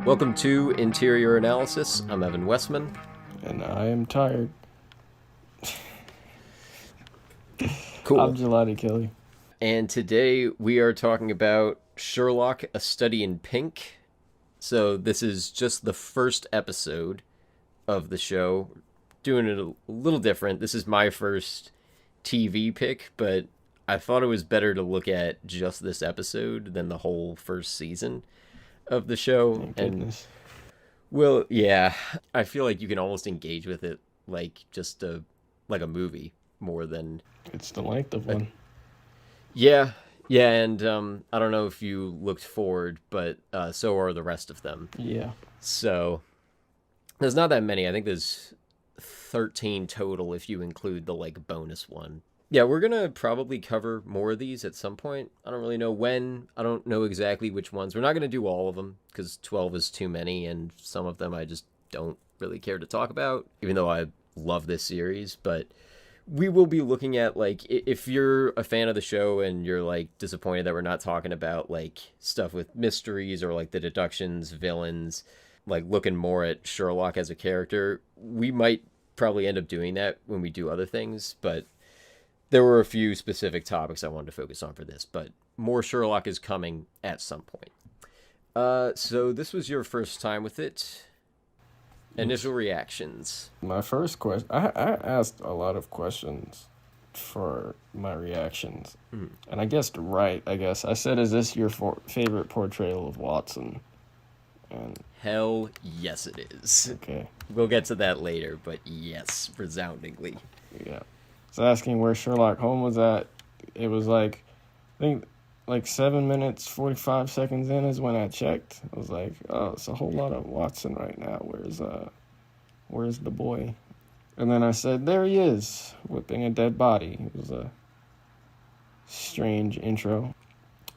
Welcome to Interior Analysis. I'm Evan Westman. And I am tired. Cool. I'm Gelati Kelly. And today we are talking about Sherlock, A Study in Pink. So this is just the first episode of the show. Doing it a little different. This is my first TV pick, but I thought it was better to look at just this episode than the whole first season of the show. Thank goodness. Well, yeah, I feel like you can almost engage with it like just a movie more than It's the length of one. yeah, yeah, and I don't know if you looked forward, but so are the rest of them. Yeah. So there's not that many. I think there's 13 total if you include the bonus one. Yeah, we're gonna probably cover more of these at some point. I don't really know when. I don't know exactly which ones. We're not gonna do all of them because 12 is too many, and some of them I just don't really care to talk about, even though I love this series. But we will be looking at if you're a fan of the show and you're disappointed that we're not talking about stuff with mysteries or the deductions, villains, looking more at Sherlock as a character. We might probably end up doing that when we do other things, but there were a few specific topics I wanted to focus on for this, but more Sherlock is coming at some point. So this was your first time with it. Initial reactions. My first question, I asked a lot of questions for my reactions. And I guessed right, I guess. I said, is this your favorite portrayal of Watson? And hell yes it is. Okay. We'll get to that later, but yes, resoundingly. Yeah. I was asking where Sherlock Holmes was at. It was I think 7 minutes, 45 seconds in is when I checked. I was like, oh, it's a whole lot of Watson right now. Where's the boy? And then I said, there he is, whipping a dead body. It was a strange intro.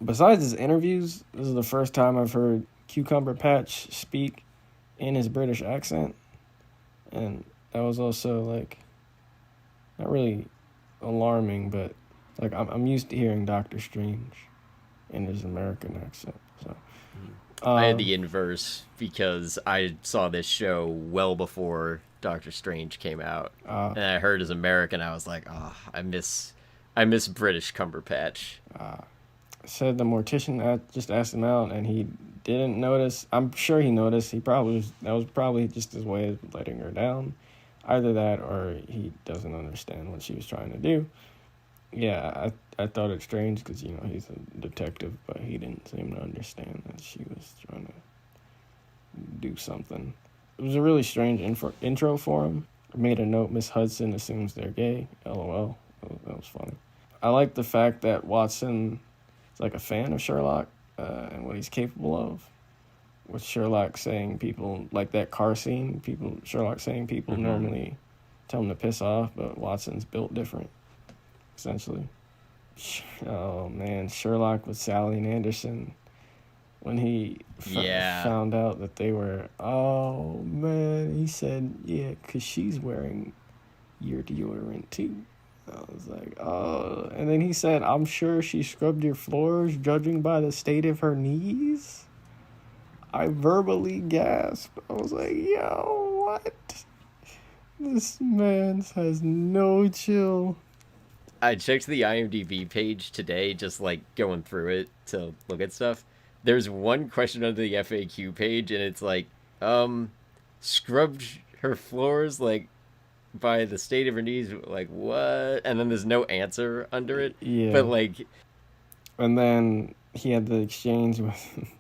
Besides his interviews, this is the first time I've heard Cucumber Patch speak in his British accent. And that was also not really alarming, but I'm used to hearing Doctor Strange in his American accent. So I had the inverse because I saw this show well before Doctor Strange came out, and I heard his American. I was like, oh, I miss British Cumberpatch. I said the mortician just asked him out, and he didn't notice. I'm sure he noticed. That was probably just his way of letting her down. Either that or he doesn't understand what she was trying to do. Yeah, I thought it strange because, he's a detective, but he didn't seem to understand that she was trying to do something. It was a really strange intro for him. I made a note, Miss Hudson assumes they're gay. LOL. That was funny. I like the fact that Watson is a fan of Sherlock and what he's capable of. With Sherlock saying people, like that car scene, Sherlock saying people normally tell him to piss off, but Watson's built different, essentially. Oh, man, Sherlock with Sally and Anderson, when he found out that they were, oh, man, he said, yeah, because she's wearing your deodorant, too. I was like, oh, and then he said, I'm sure she scrubbed your floors, judging by the state of her knees. I verbally gasped. I was like, yo, what? This man has no chill. I checked the IMDb page today, just going through it to look at stuff. There's one question under the FAQ page, and it's scrubbed her floors by the state of her knees. What? And then there's no answer under it. Yeah. But and then he had the exchange with.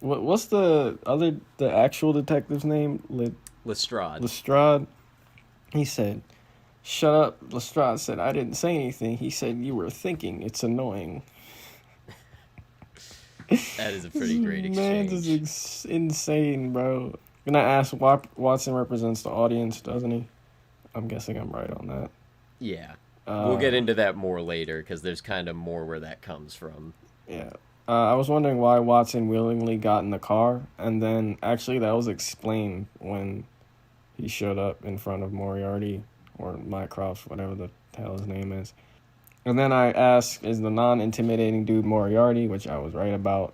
What's the actual detective's name? Lestrade. Lestrade. He said, shut up. Lestrade said, I didn't say anything. He said, you were thinking. It's annoying. That is a pretty great exchange. Man, this is insane, bro. And I asked, Watson represents the audience, doesn't he? I'm guessing I'm right on that. Yeah. We'll get into that more later, because there's kind of more where that comes from. Yeah. I was wondering why Watson willingly got in the car, and then actually that was explained when he showed up in front of Moriarty, or Mycroft, whatever the hell his name is. And then I asked, is the non-intimidating dude Moriarty, which I was right about.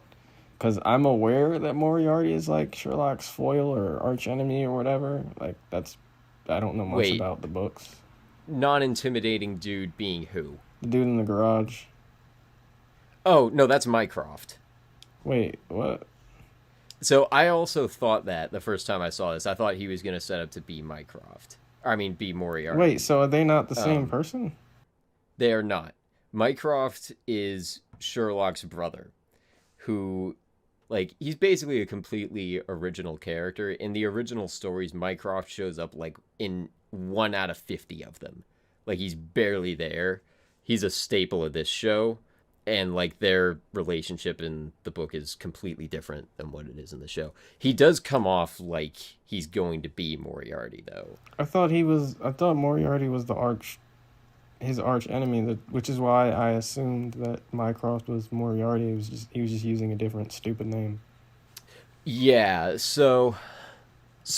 Because I'm aware that Moriarty is like Sherlock's foil or arch enemy or whatever. Like that's, I don't know much Wait, about the books. non-intimidating dude being who? The dude in the garage. Oh, no, that's Mycroft. Wait, what? So I also thought that the first time I saw this, I thought he was going to set up to be Mycroft. I mean, be Wait, Moriarty. so are they not the same Um, person? they are not. Mycroft is Sherlock's brother, who, like, he's basically a completely original character. In the original stories, Mycroft shows up, like, in 1 out of 50 of them. Like, he's barely there. He's a staple of this show. And, like, their relationship in the book is completely different than what it is in the show. He does come off like he's going to be Moriarty, though. I thought he was. I thought Moriarty was his arch enemy. Which is why I assumed that Mycroft was Moriarty. He was just using a different stupid name. Yeah, so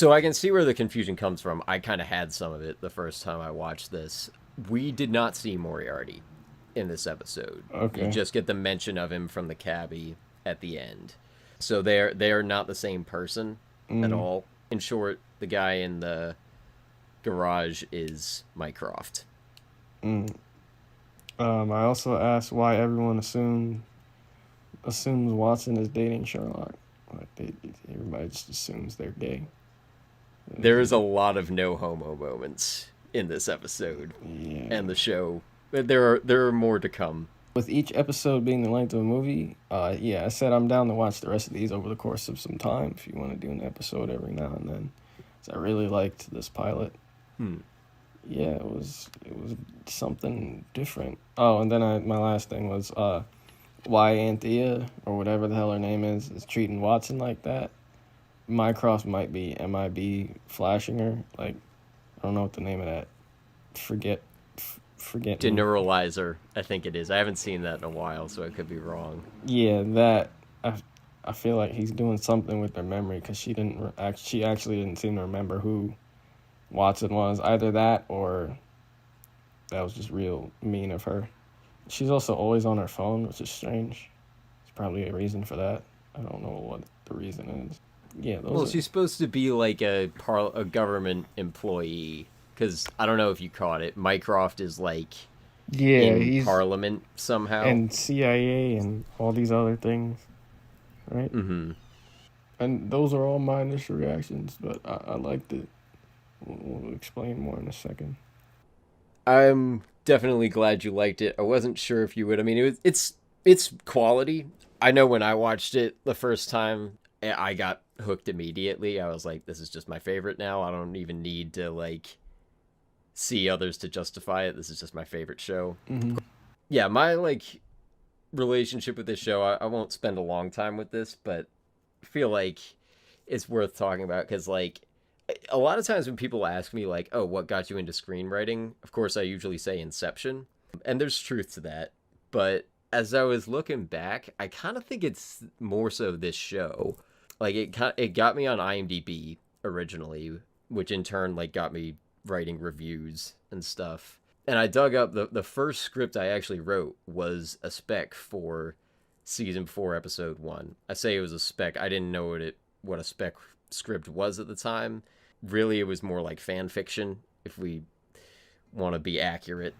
I can see where the confusion comes from. I kind of had some of it the first time I watched this. We did not see Moriarty in this episode. You Okay. just get the mention of him from the cabbie at the end. So they are not the same person at Mm, all. In short, the guy in the garage is Mycroft. mm. I also asked why everyone assumes Watson is dating Sherlock. Like everybody just assumes they're gay. There is a lot of no homo moments in this episode Yeah. and the show. There are more to come. With each episode being the length of a movie, yeah, I said I'm down to watch the rest of these over the course of some time. If you want to do an episode every now and then, so I really liked this pilot. Hmm. Yeah, it was something different. Oh, and then my last thing was why Anthea or whatever the hell her name is treating Watson like that. Mycroft might be MIB flashing her. Like I don't know what the name of that. Forget forget. Deneuralizer, I think it is. I haven't seen that in a while, so I could be wrong. Yeah, that I feel like he's doing something with their memory because she actually didn't seem to remember who Watson was. Either that or that was just real mean of her. She's also always on her phone, which is strange. There's probably a reason for that. I don't know what the reason is. Yeah, Well, those are. she's supposed to be like a government employee, because I don't know if you caught it. Mycroft is like Yeah, in he's Parliament somehow. and CIA and all these other things, right? Mm-hmm. And those are all my initial reactions, but I liked it. We'll explain more in a second. I'm definitely glad you liked it. I wasn't sure if you would. I mean, it's quality. I know when I watched it the first time, I got hooked immediately. I was like, this is just my favorite now. I don't even need to like see others to justify it. This is just my favorite show. Mm-hmm. Yeah, my like relationship with this show, I won't spend a long time with this, but I feel like it's worth talking about because like a lot of times when people ask me like, oh, what got you into screenwriting, of course I usually say Inception, and there's truth to that. But as I was looking back, I kind of think it's more so this show. Like it got me on IMDb originally, which in turn like got me writing reviews and stuff. And I dug up the first script I actually wrote was a spec for season 4, episode 1. I say it was a spec. I didn't know what a spec script was at the time. Really, it was more like fan fiction, if we want to be accurate.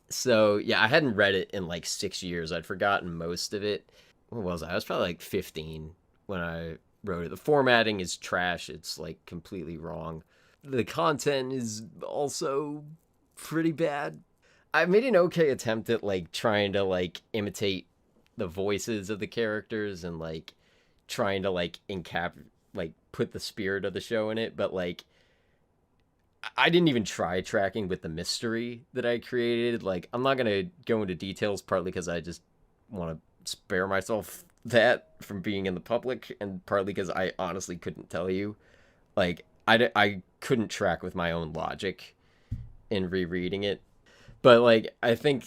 So yeah, I hadn't read it in like 6 years. I'd forgotten most of it. What was I? I was probably like 15 when I wrote it. The formatting is trash. It's like completely wrong. The content is also pretty bad. I made an okay attempt at like trying to like imitate the voices of the characters and like trying to like like put the spirit of the show in it, but like I didn't even try tracking with the mystery that I created. Like I'm not gonna go into details, partly because I just want to spare myself that from being in the public, and partly because I honestly couldn't tell you. Like I couldn't track with my own logic in rereading it. But like I think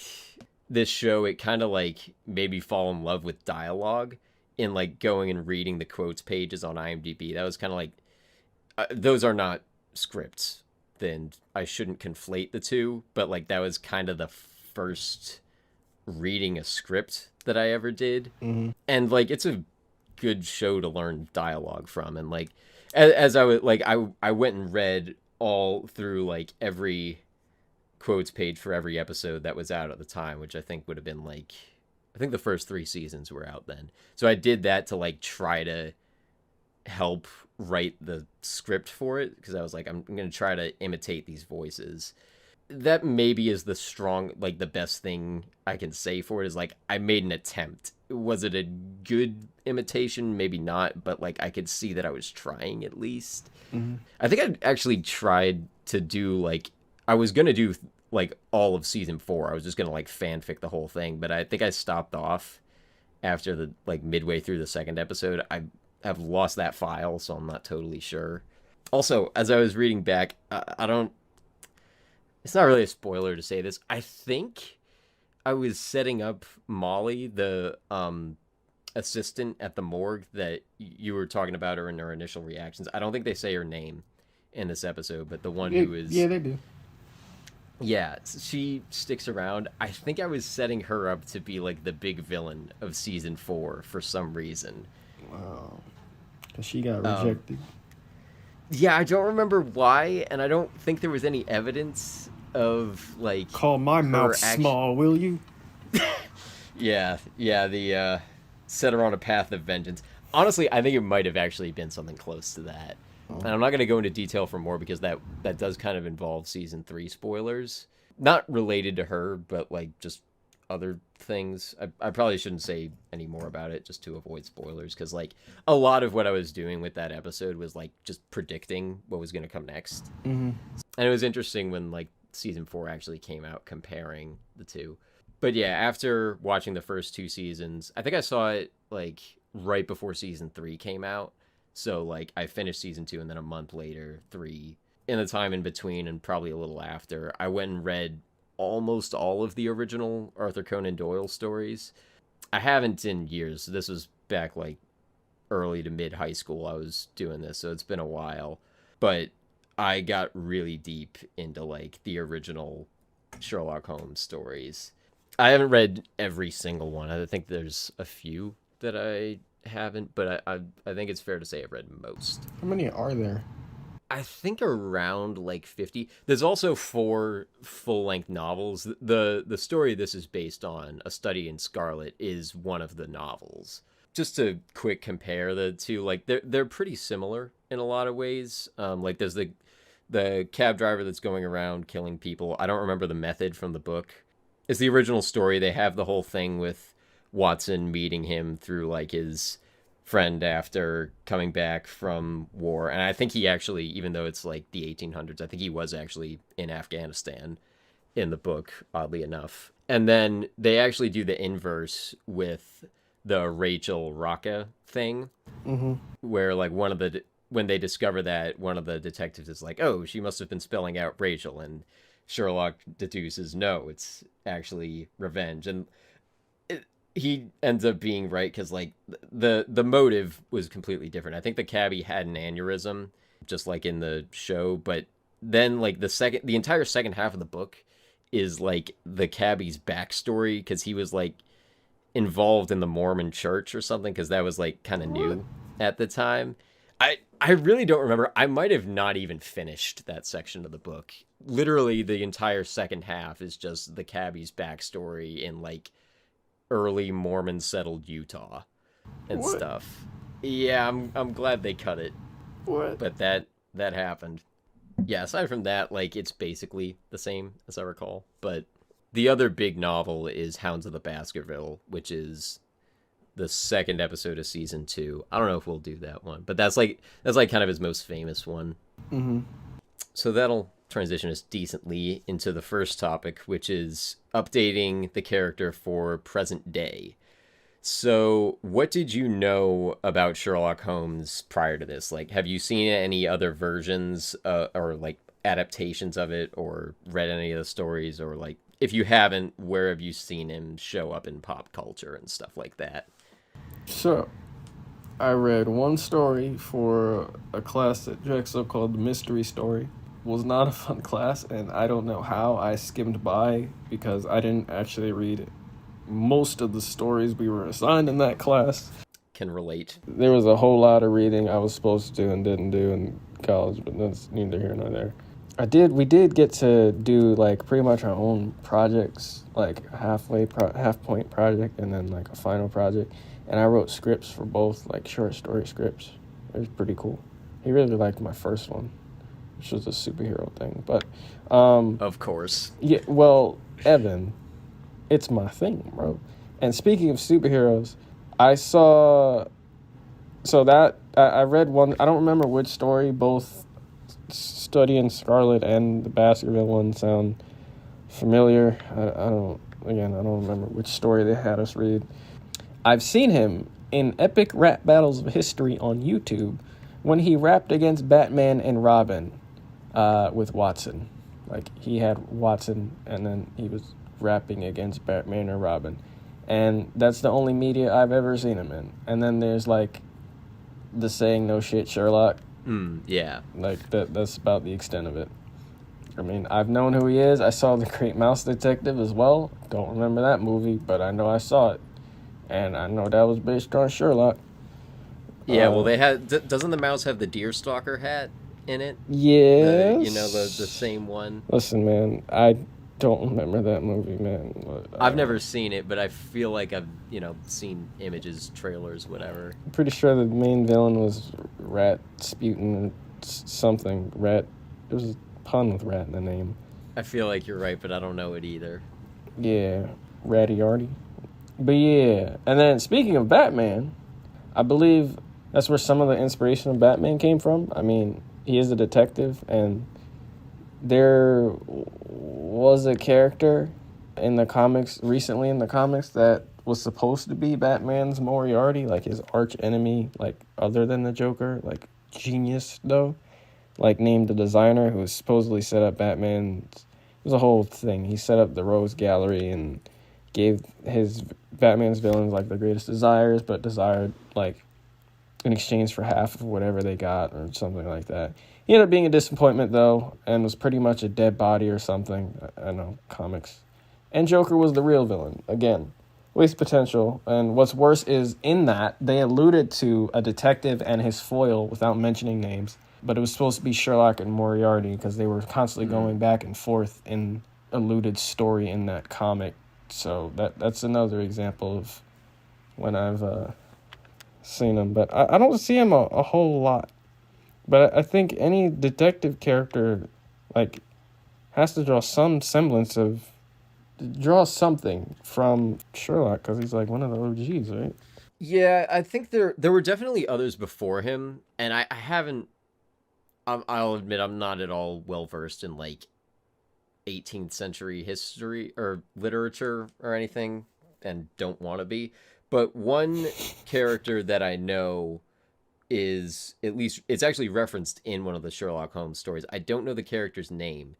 this show, it kind of like made me fall in love with dialogue in like going and reading the quotes pages on IMDb. That was kind of like those are not scripts. Then I shouldn't conflate the two, but like that was kind of the first reading a script that I ever did. Mm-hmm. And like it's a good show to learn dialogue from, and like as I was like I went and read all through like every quotes page for every episode that was out at the time, which I think would have been like, I think the first 3 seasons were out then. So I did that to like try to help write the script for it, because I was like, I'm going to try to imitate these voices. That maybe is the best thing I can say for it, is like I made an attempt. Was it a good imitation? Maybe not, but like I could see that I was trying at least. Mm-hmm. I think I actually tried to do like, I was going to do like all of season 4. I was just going to like fanfic the whole thing, but I think I stopped off after the like midway through the second episode. I have lost that file, so I'm not totally sure. Also, as I was reading back, I don't, it's not really a spoiler to say this. I think I was setting up Molly, the assistant at the morgue that you were talking about her in her initial reactions. I don't think they say her name in this episode, but the one who is... Yeah, they do. Yeah, she sticks around. I think I was setting her up to be like the big villain of season 4 for some reason. Wow. Because she got rejected. Yeah, I don't remember why, and I don't think there was any evidence of like... Call my mouth small, will you? Yeah, the set her on a path of vengeance. Honestly, I think it might have actually been something close to that. And I'm not going to go into detail for more, because that does kind of involve season 3 spoilers. Not related to her, but like just other things. I probably shouldn't say any more about it just to avoid spoilers, because like a lot of what I was doing with that episode was like just predicting what was going to come next. Mm-hmm. And it was interesting when like season 4 actually came out, comparing the two. But yeah, after watching the first 2 seasons, I think I saw it like right before season 3 came out. So like I finished season 2, and then a month later 3. In the time in between, and probably a little after, I went and read almost all of the original Arthur Conan Doyle stories. I haven't in years. This was back like early to mid high school I was doing this, so it's been a while. But I got really deep into like the original Sherlock Holmes stories. I haven't read every single one. I think there's a few that I haven't, but I think it's fair to say I've read most. How many are there? I think around like 50. There's also 4 full-length novels. The story this is based on, A Study in Scarlet, is one of the novels. Just to quick compare the two, like they're pretty similar in a lot of ways. Like there's the cab driver that's going around killing people. I don't remember the method from the book. It's the original story. They have the whole thing with Watson meeting him through like his friend after coming back from war. And I think he actually, even though it's like the 1800s, I think he was actually in Afghanistan in the book, oddly enough. And then they actually do the inverse with the Rachel Rocca thing, Mm-hmm. where like when they discover that, one of the detectives is like, oh, she must have been spelling out Rachel, and Sherlock deduces, no, it's actually revenge. And he ends up being right, because like the motive was completely different. I think the cabbie had an aneurysm, just like in the show, but then like the entire second half of the book is like the cabbie's backstory, because he was like involved in the Mormon church or something, because that was like kind of new at the time. I really don't remember. I might have not even finished that section of the book. Literally the entire second half is just the cabbie's backstory in like early Mormon settled Utah and stuff. Yeah, I'm glad they cut it. What? But that happened. Yeah, aside from that, like it's basically the same as I recall. But the other big novel is Hounds of the Baskerville, which is the second episode of season 2. I don't know if we'll do that one, but that's like kind of his most famous one. Mm-hmm. So that'll transition us decently into the first topic, which is updating the character for present day. So what did you know about Sherlock Holmes prior to this? Like, have you seen any other versions or like adaptations of it, or read any of the stories, or like if you haven't, where have you seen him show up in pop culture and stuff like that? So, I read one story for a class at Drexel called The Mystery Story. Was not a fun class, and I don't know how I skimmed by, because I didn't actually read most of the stories we were assigned in that class. Can relate. There was a whole lot of reading I was supposed to do and didn't do in college, but that's neither here nor there. We did get to do like pretty much our own projects, like half point project and then like a final project. And I wrote scripts for both, like short story scripts. It was pretty cool. He really liked my first one, which was a superhero thing. But of course. Yeah, well, Evan, it's my thing, bro. And speaking of superheroes, I read one, I don't remember which story, both Study in Scarlet and the Baskerville one sound familiar. I don't remember which story they had us read. I've seen him in epic rap battles of history on YouTube when he rapped against Batman and Robin with Watson. Like, he had Watson, and then he was rapping against Batman or Robin. And that's the only media I've ever seen him in. And then there's, like, the saying, "No shit, Sherlock." Yeah. Like, that's about the extent of it. I mean, I've known who he is. I saw The Great Mouse Detective as well. Don't remember that movie, but I know I saw it. And I know that was based on Sherlock. Yeah, well, they had... doesn't the mouse have the Deerstalker hat in it? Yes. The same one. Listen, man, I don't remember that movie, man. I've never seen it, but I feel like I've, seen images, trailers, whatever. I'm pretty sure the main villain was Ratsputin or something. Rat. There was a pun with rat in the name. I feel like you're right, but I don't know it either. Yeah, Ratty-Arty. But yeah, and then speaking of Batman, I believe that's where some of the inspiration of Batman came from. I mean, he is a detective, and there was a character in the comics, recently in the comics, that was supposed to be Batman's Moriarty, like his arch enemy, like other than the Joker, like genius though, like named the designer who supposedly set up Batman's. It was a whole thing. He set up the Rose Gallery and gave his Batman's villains like the greatest desires, but desired like in exchange for half of whatever they got or something like that. He ended up being a disappointment though, and was pretty much a dead body or something. I know, comics. And Joker was the real villain. Again, waste potential. And what's worse is in that they alluded to a detective and his foil without mentioning names, but it was supposed to be Sherlock and Moriarty because they were constantly going back and forth in alluded story in that comic. So that's another example of when I've seen him. But I don't see him a whole lot. But I think any detective character, like, has to draw some semblance of... draw something from Sherlock, because he's, like, one of the OGs, right? Yeah, I think there were definitely others before him, and I haven't... I'll admit I'm not at all well-versed in, like, 18th century history or literature or anything, and don't want to be. But one character that I know is, at least, it's actually referenced in one of the Sherlock Holmes stories. I don't know the character's name,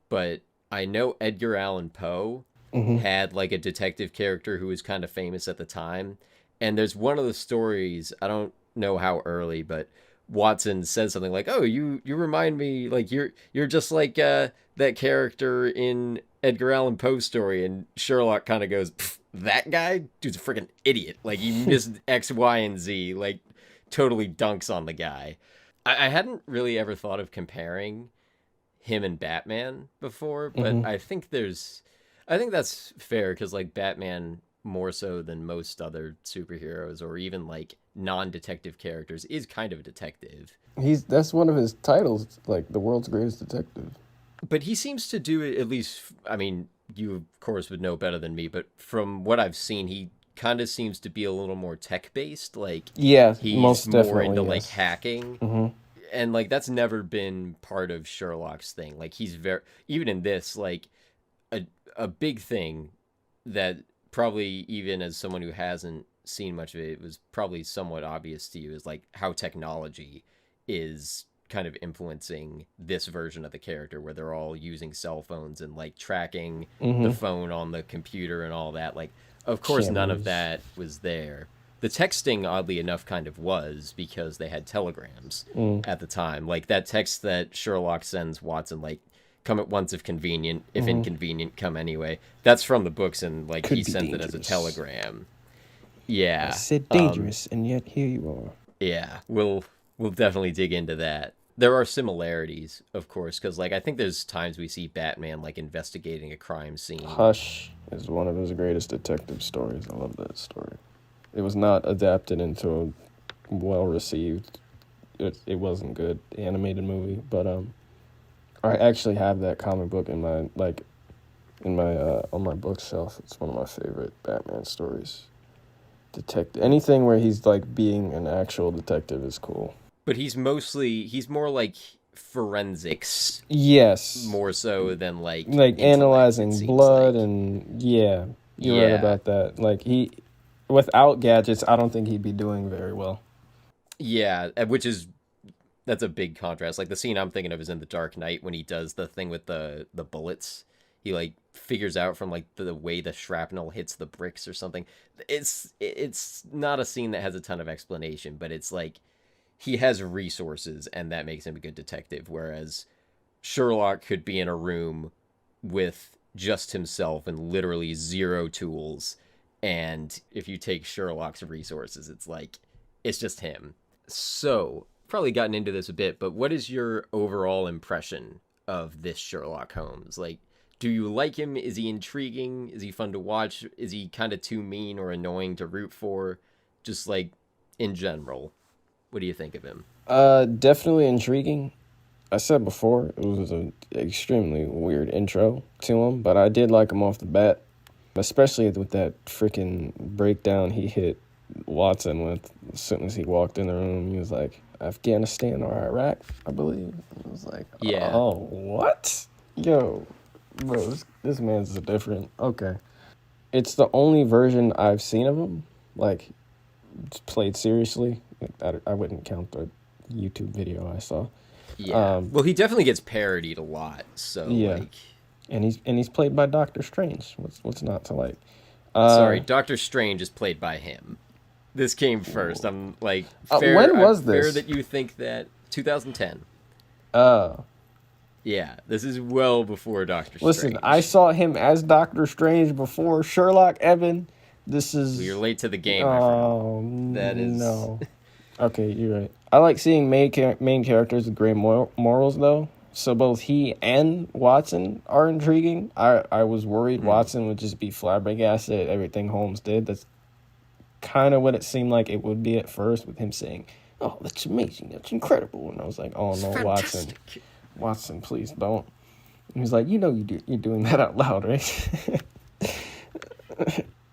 but I know Edgar Allan Poe had, like, a detective character who was kind of famous at the time. And there's one of the stories, I don't know how early, but Watson says something like, "Oh, you remind me, like, you're just like that character in Edgar Allan Poe's story." And Sherlock kind of goes, "That guy? Dude's a freaking idiot. Like, he missed X, Y, and Z. Like, totally dunks on the guy." I hadn't really ever thought of comparing him and Batman before, but I think that's fair, because, like, Batman, more so than most other superheroes or even, like, non-detective characters, is kind of a detective. That's one of his titles, like the world's greatest detective. But he seems to do it, at least, I mean, you of course would know better than me, but from what I've seen, he kind of seems to be a little more tech-based. Like, yeah, he's most more into, yes. like, hacking. And, like, that's never been part of Sherlock's thing. Like, he's very, even in this, like, a big thing that probably, even as someone who hasn't seen much of it, was probably somewhat obvious to you, is, like, how technology is kind of influencing this version of the character, where they're all using cell phones and, like, tracking the phone on the computer and all that. Like, of course, none of that was there. The texting, oddly enough, kind of was, because they had telegrams at the time. Like, that text that Sherlock sends Watson, like, come at once if convenient, if inconvenient, come anyway. That's from the books, and like Could he be sent it as a dangerous. telegram. I Yeah. said dangerous, and yet here you are. Yeah, we'll definitely dig into that. There are similarities, of course, because like I think there's times we see Batman like investigating a crime scene. Hush is one of his greatest detective stories. I love that story. It was not adapted into a well-received. It wasn't good animated movie, but I actually have that comic book in my on my bookshelf. It's one of my favorite Batman stories. Detective, anything where he's like being an actual detective is cool. But he's more like forensics, Yes, more so than like like intellect, it analyzing seems blood like. and yeah, you're right about that. Like without gadgets, I don't think he'd be doing very well. Yeah, that's a big contrast. Like the scene I'm thinking of is in The Dark Knight when he does the thing with the bullets. He like figures out from like the way the shrapnel hits the bricks or something. It's not a scene that has a ton of explanation, but it's like he has resources and that makes him a good detective, whereas Sherlock could be in a room with just himself and literally zero tools, and if you take Sherlock's resources, it's just him. So probably gotten into this a bit, but what is your overall impression of this Sherlock Holmes? Like, do you like him? Is he intriguing? Is he fun to watch? Is he kind of too mean or annoying to root for? Just like in general, what do you think of him? Definitely intriguing. I said before it was an extremely weird intro to him, but I did like him off the bat, especially with that freaking breakdown he hit Watson with as soon as he walked in the room. He was like, Afghanistan or Iraq, I believe. I was like, Yeah. oh, what? Yo, bro, this man's different. Okay. It's the only version I've seen of him, like, played seriously. I wouldn't count the YouTube video I saw. Yeah. Well, he definitely gets parodied a lot, so Yeah. like. And he's played by Doctor Strange. What's not to like? Sorry, Doctor Strange is played by him. This came first. I'm like, fair. When was fair this? that you think that 2010. Oh. Yeah, this is well before Doctor Listen, Strange. I saw him as Doctor Strange before Sherlock. Evan, this is. Well, you're late to the game, my friend. Oh, That is no. Okay, you're right. I like seeing main characters with great morals, though. So both he and Watson are intriguing. I was worried Watson would just be flabbergasted at everything Holmes did. That's kind of what it seemed like it would be at first, with him saying, "Oh, that's amazing. That's incredible." And I was like, "Oh no, Watson, please don't." And he's like, you're doing that out loud, right?"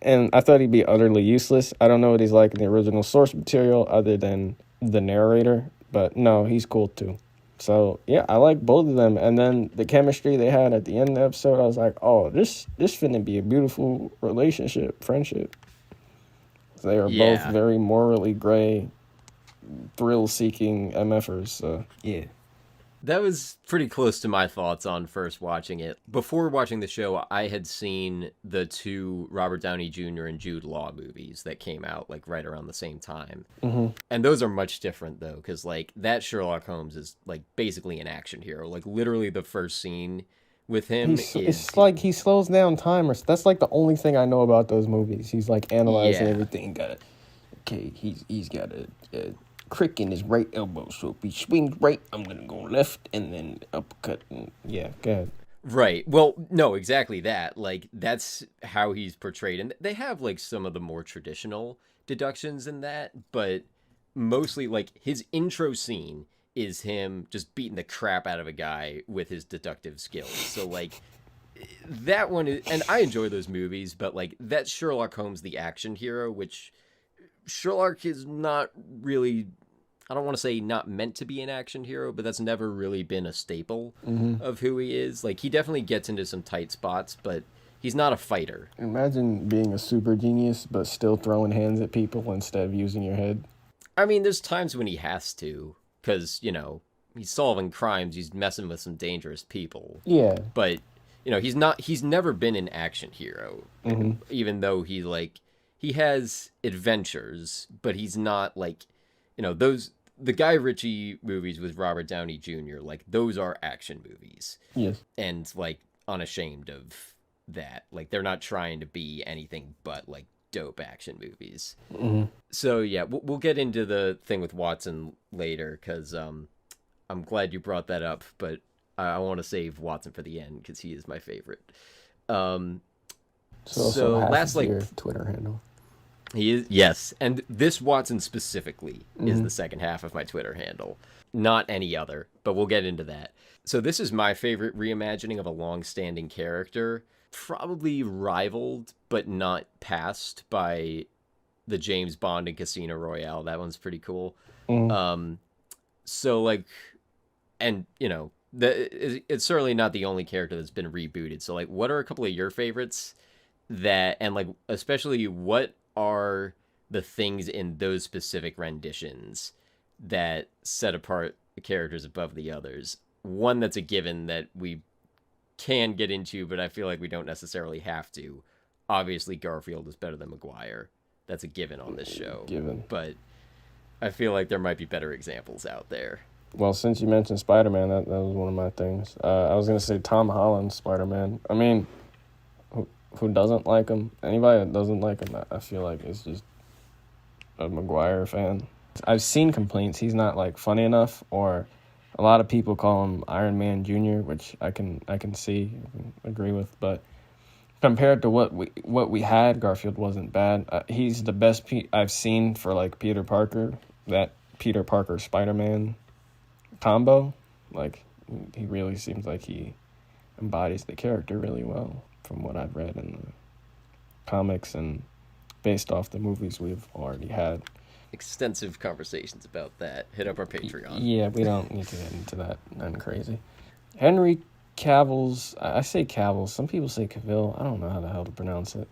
And I thought he'd be utterly useless. I don't know what he's like in the original source material other than the narrator, but no, he's cool too. So yeah, I like both of them. And then the chemistry they had at the end of the episode, I was like, oh, this finna be a beautiful relationship, friendship. They are both very morally gray, thrill-seeking MFers. So yeah. That was pretty close to my thoughts on first watching it. Before watching the show, I had seen the two Robert Downey Jr. and Jude Law movies that came out like right around the same time. Mm-hmm. And those are much different though, because like that Sherlock Holmes is like basically an action hero. Like literally the first scene with him it's like he slows down time. That's like the only thing I know about those movies. He's like analyzing everything. He's got a crick in his right elbow, so if he swings right, I'm gonna go left and then uppercut. And yeah, go ahead. Right. Well, no, exactly that. Like that's how he's portrayed, and they have like some of the more traditional deductions in that, but mostly like his intro scene is him just beating the crap out of a guy with his deductive skills. So like that one is, and I enjoy those movies, but like that's Sherlock Holmes the action hero, which Sherlock is not really, I don't want to say not meant to be an action hero, but that's never really been a staple of who he is. Like, he definitely gets into some tight spots, but he's not a fighter. Imagine being a super genius, but still throwing hands at people instead of using your head. I mean, there's times when he has to, because, you know, he's solving crimes, he's messing with some dangerous people. Yeah. But, you know, he's never been an action hero, even though he has adventures, but he's not like, you know, those the Guy Ritchie movies with Robert Downey Jr., like, those are action movies. Yes. And, like, unashamed of that. Like, they're not trying to be anything but, like, dope action movies. Mm-hmm. So, yeah, we'll get into the thing with Watson later, because I'm glad you brought that up, but I want to save Watson for the end, because he is my favorite. So last, like, your Twitter handle. He is, yes, and this Watson specifically is Mm-hmm. the second half of my Twitter handle, not any other, but we'll get into that. So this is my favorite reimagining of a long-standing character, probably rivaled but not passed by the James Bond and Casino Royale. That one's pretty cool. Mm-hmm. So like, and you know, it's certainly not the only character that's been rebooted. So like, what are a couple of your favorites that, and like, especially what are the things in those specific renditions that set apart the characters above the others? One that's a given that we can get into, but I feel like we don't necessarily have to. Obviously, Garfield is better than Maguire. That's a given on this show. Given. But I feel like there might be better examples out there. Well, since you mentioned Spider-Man, that was one of my things. I was going to say Tom Holland's Spider-Man. I mean, who doesn't like him? Anybody that doesn't like him, I feel like is just a Maguire fan. I've seen complaints he's not like funny enough, or a lot of people call him Iron Man Jr., which I can see, agree with. But compared to what we had, Garfield wasn't bad. He's the best I've seen for like Peter Parker. That Peter Parker Spider-Man combo, like, he really seems like he embodies the character really well from what I've read in the comics and based off the movies we've already had. Extensive conversations about that. Hit up our Patreon. Yeah, we don't need to get into that. Nothing crazy. Henry Cavill's, I say Cavill, some people say Cavill. I don't know how the hell to pronounce it.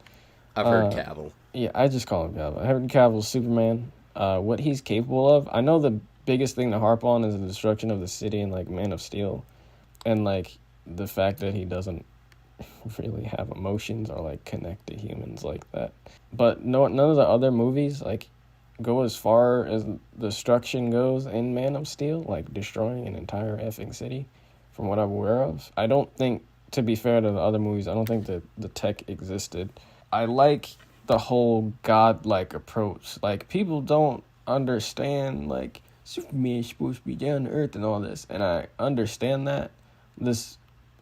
I've heard Cavill. Yeah, I just call him Cavill. Henry Cavill's Superman, what he's capable of. I know the biggest thing to harp on is the destruction of the city and like Man of Steel, and like the fact that he doesn't really have emotions or like connect to humans like that. But none of the other movies like go as far as destruction goes in Man of Steel, like destroying an entire effing city, from what I'm aware of. I don't think, to be fair to the other movies, I don't think that the tech existed. I like the whole godlike approach. Like, people don't understand, like, Superman's supposed to be down to earth and all this, and I understand that. This,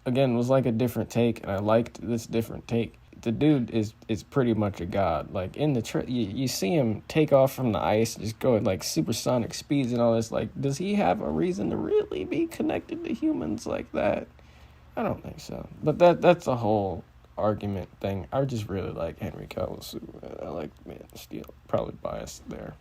again, was like a different take, and I liked this different take. The dude is pretty much a god. Like, in the you see him take off from the ice, just go at like supersonic speeds and all this. Like, does he have a reason to really be connected to humans like that? I don't think so. But that's a whole argument thing. I just really like Henry Cavill's Superman. I like Man of Steel. Probably biased there,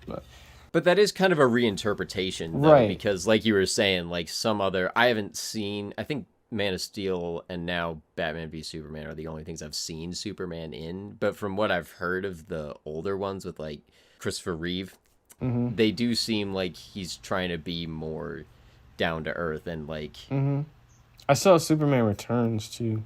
But that is kind of a reinterpretation, though, right? Because, like you were saying, like some other, I haven't seen. I think Man of Steel and now Batman v Superman are the only things I've seen Superman in. But from what I've heard of the older ones with like Christopher Reeve, Mm-hmm. they do seem like he's trying to be more down to earth and like. Mm-hmm. I saw Superman Returns too.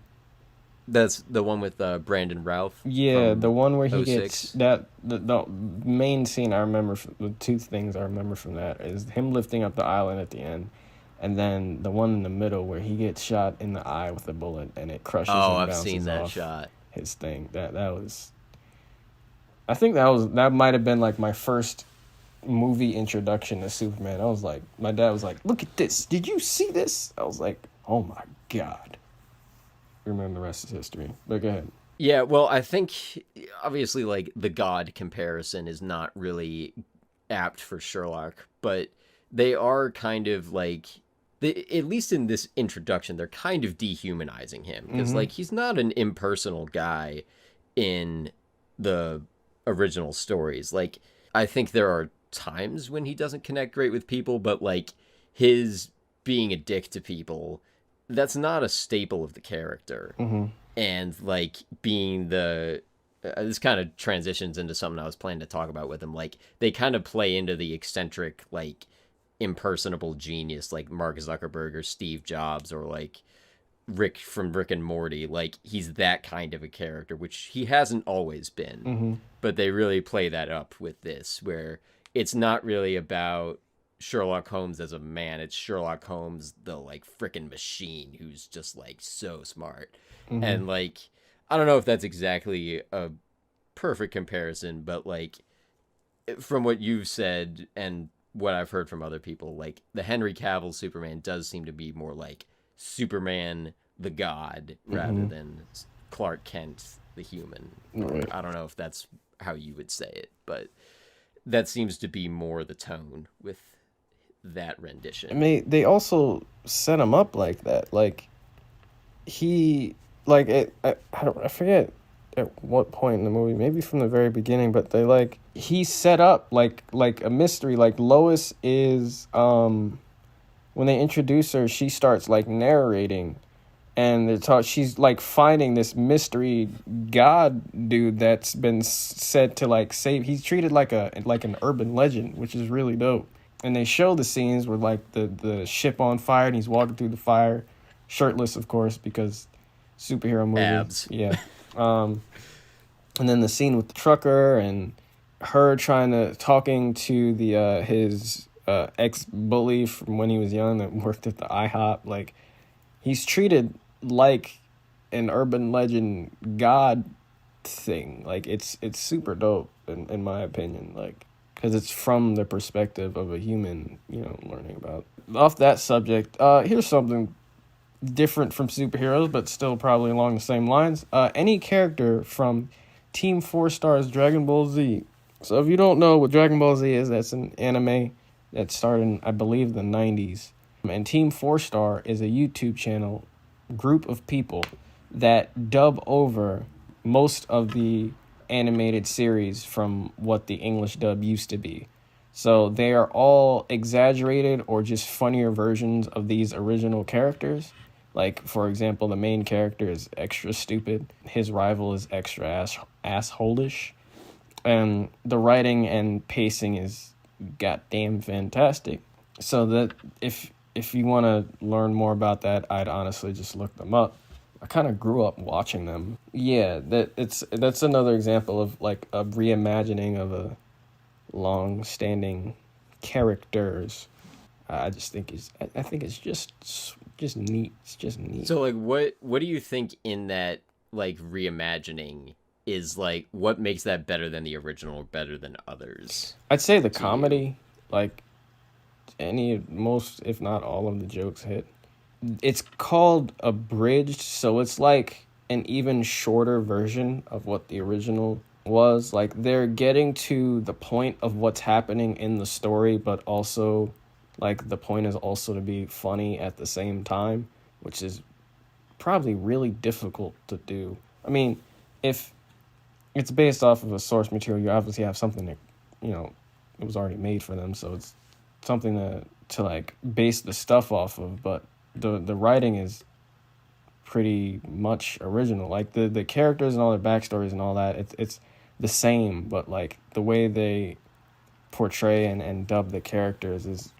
That's the one with Brandon Routh. Yeah, the one where he 06. gets that the main scene I remember. The two things I remember from that is him lifting up the island at the end, and then the one in the middle where he gets shot in the eye with a bullet and it crushes. Oh, and I've bounces seen that off shot. His thing. That was. I think that might have been like my first movie introduction to Superman. I was like, my dad was like, "Look at this! Did you see this?" I was like, "Oh my god!" Remember, the rest is history. But go ahead. Yeah, well, I think obviously like the God comparison is not really apt for Sherlock, but they are kind of like at least in this introduction, they're kind of dehumanizing him because like he's not an impersonal guy in the original stories. Like, I think there are times when he doesn't connect great with people, but like his being a dick to people, that's not a staple of the character. And like being the this kind of transitions into something I was planning to talk about with him. Like, they kind of play into the eccentric, like impersonable genius like Mark Zuckerberg or Steve Jobs or like Rick from Rick and Morty. Like, he's that kind of a character, which he hasn't always been. But they really play that up with this, where it's not really about Sherlock Holmes as a man. It's Sherlock Holmes, the like freaking machine who's just like so smart. Mm-hmm. And like, I don't know if that's exactly a perfect comparison, but like from what you've said and what I've heard from other people, like the Henry Cavill Superman does seem to be more like Superman the god rather Mm-hmm. than Clark Kent the human. Or Right. I don't know if that's how you would say it, but that seems to be more the tone with that I rendition. mean, they also set him up like that. Like he, like I forget at what point in the movie, maybe from the very beginning, but they like he set up like a mystery. Like Lois is when they introduce her, she starts like narrating, and she's like finding this mystery god dude that's been said to like save. He's treated like an urban legend, which is really dope. And they show the scenes with like the ship on fire, and he's walking through the fire, shirtless, of course, because superhero movie. Abs. Yeah. Um, and then the scene with the trucker and her trying to talking to the his ex bully from when he was young that worked at the IHOP. Like he's treated like an urban legend god thing. Like it's super dope in my opinion. Like because it's from the perspective of a human, learning about. Off that subject, here's something different from superheroes, but still probably along the same lines. Any character from Team Four Star's Dragon Ball Z. So if you don't know what Dragon Ball Z is, that's an anime that started in, I believe, the 90s. And Team Four Star is a YouTube channel group of people that dub over most of the animated series from what the English dub used to be. So they are all exaggerated or just funnier versions of these original characters. Like, for example, the main character is extra stupid. His rival is extra assholish. And the writing and pacing is goddamn fantastic. So that if you want to learn more about that, I'd honestly just look them up. I kind of grew up watching them. Yeah, that's another example of like a reimagining of a long-standing characters. I just think I think it's just neat. It's just neat. So like what do you think in that like reimagining is like what makes that better than the original or better than others I'd say the to you? comedy, like most if not all of the jokes hit. It's called abridged, so it's like an even shorter version of what the original was. Like they're getting to the point of what's happening in the story, but also like the point is also to be funny at the same time, which is probably really difficult to do. I mean, if it's based off of a source material, you obviously have something that, it was already made for them, so it's something to like base the stuff off of, but the writing is pretty much original. Like the characters and all their backstories and all that, it's the same, but like the way they portray and dub the characters is,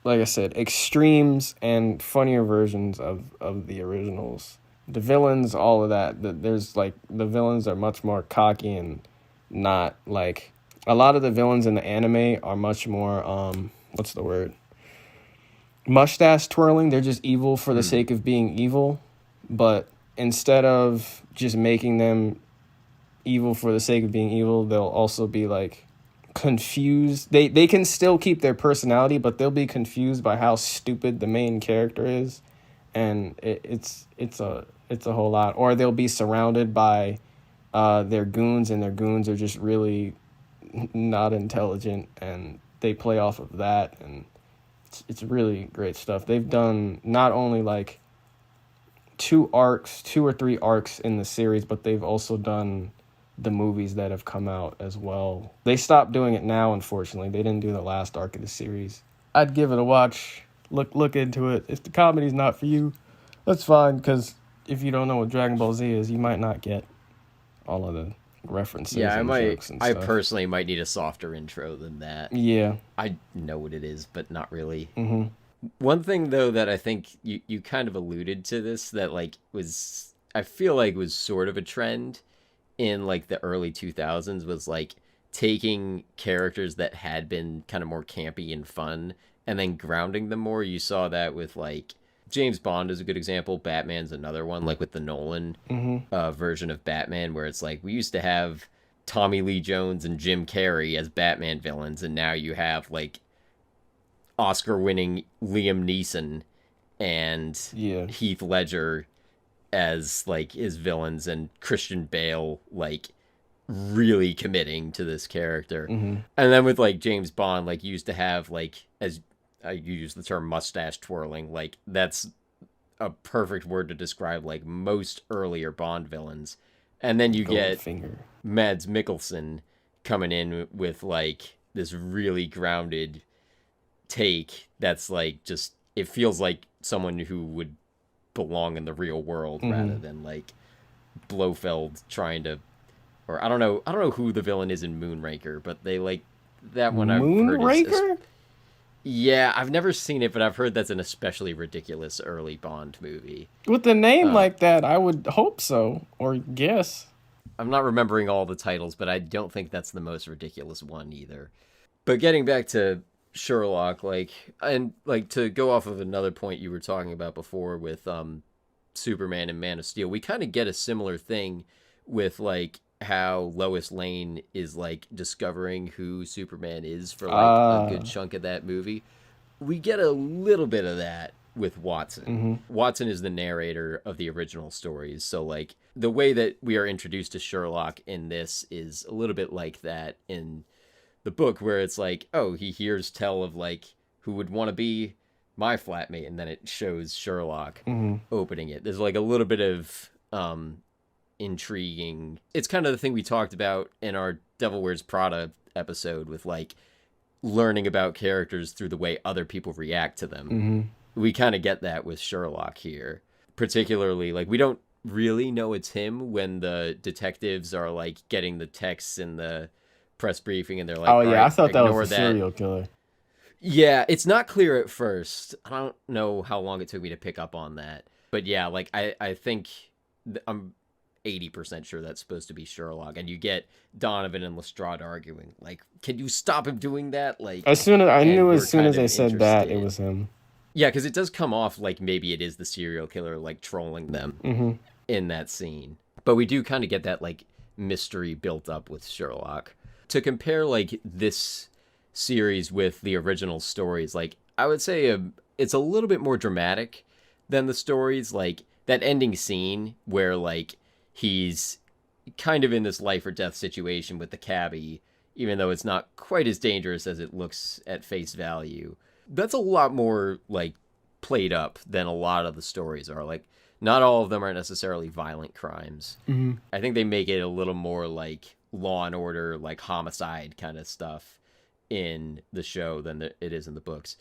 like I said, extremes and funnier versions of the originals. The villains, all of that. There's like the villains are much more cocky and not like a lot of the villains in the anime are much more what's the word? Mustache twirling. They're just evil for the Hmm. sake of being evil, but instead of just making them evil for the sake of being evil, they'll also be like confused. They can still keep their personality, but they'll be confused by how stupid the main character is, and it's a whole lot. Or they'll be surrounded by their goons, and their goons are just really not intelligent, and they play off of that, and it's really great stuff. They've done not only like two or three arcs in the series, but they've also done the movies that have come out as well. They stopped doing it now, unfortunately. They didn't do the last arc of the series. I'd give it a watch. Look into it. If the comedy's not for you, that's fine, because if you don't know what Dragon Ball Z is, you might not get all of the references Yeah, and jokes and I stuff. personally might need a softer intro than that. Yeah. I know what it is, but not really. Mm-hmm. One thing though that I think you kind of alluded to this that like was I feel like was sort of a trend in like the early 2000s was like taking characters that had been kind of more campy and fun and then grounding them more. You saw that with like James Bond is a good example. Batman's another one, like with the Nolan version of Batman, where it's like we used to have Tommy Lee Jones and Jim Carrey as Batman villains, and now you have like Oscar-winning Liam Neeson and Heath Ledger as like his villains, and Christian Bale like really committing to this character. And then with like James Bond, like you used to have like, as you use the term mustache twirling, like that's a perfect word to describe like most earlier Bond villains. And then you get Mads Mikkelsen coming in with like this really grounded take that's like just, it feels like someone who would belong in the real world rather than like Blofeld trying to, or I don't know who the villain is in Moonraker, but they like that one. Moonraker? Yeah, I've never seen it, but I've heard that's an especially ridiculous early Bond movie. With a name like that, I would hope so, or guess. I'm not remembering all the titles, but I don't think that's the most ridiculous one either. But getting back to Sherlock, like, and like to go off of another point you were talking about before with Superman and Man of Steel, we kind of get a similar thing with like how Lois Lane is like discovering who Superman is for like a good chunk of that movie. We get a little bit of that with Watson. Watson is the narrator of the original stories, so like the way that we are introduced to Sherlock in this is a little bit like that in the book, where it's like, oh, he hears tell of like who would want to be my flatmate, and then it shows Sherlock opening it. There's like a little bit of intriguing. It's kind of the thing we talked about in our Devil Wears Prada episode with like learning about characters through the way other people react to them. We kind of get that with Sherlock here, particularly like we don't really know it's him when the detectives are like getting the texts in the press briefing and they're like, oh yeah, I thought that was a that serial killer. Yeah, it's not clear at first. I don't know how long it took me to pick up on that, but yeah, like I think I'm 80% sure that's supposed to be Sherlock, and you get Donovan and Lestrade arguing like, can you stop him doing that? Like, as soon as they said that, it was him. Yeah, because it does come off like maybe it is the serial killer like trolling them in that scene, but we do kind of get that like mystery built up with Sherlock. To compare like this series with the original stories, like I would say it's a little bit more dramatic than the stories. Like that ending scene where like he's kind of in this life or death situation with the cabbie, even though it's not quite as dangerous as it looks at face value. That's a lot more like played up than a lot of the stories are. Like not all of them are necessarily violent crimes. I think they make it a little more like Law and Order, like homicide kind of stuff in the show than it is in the books.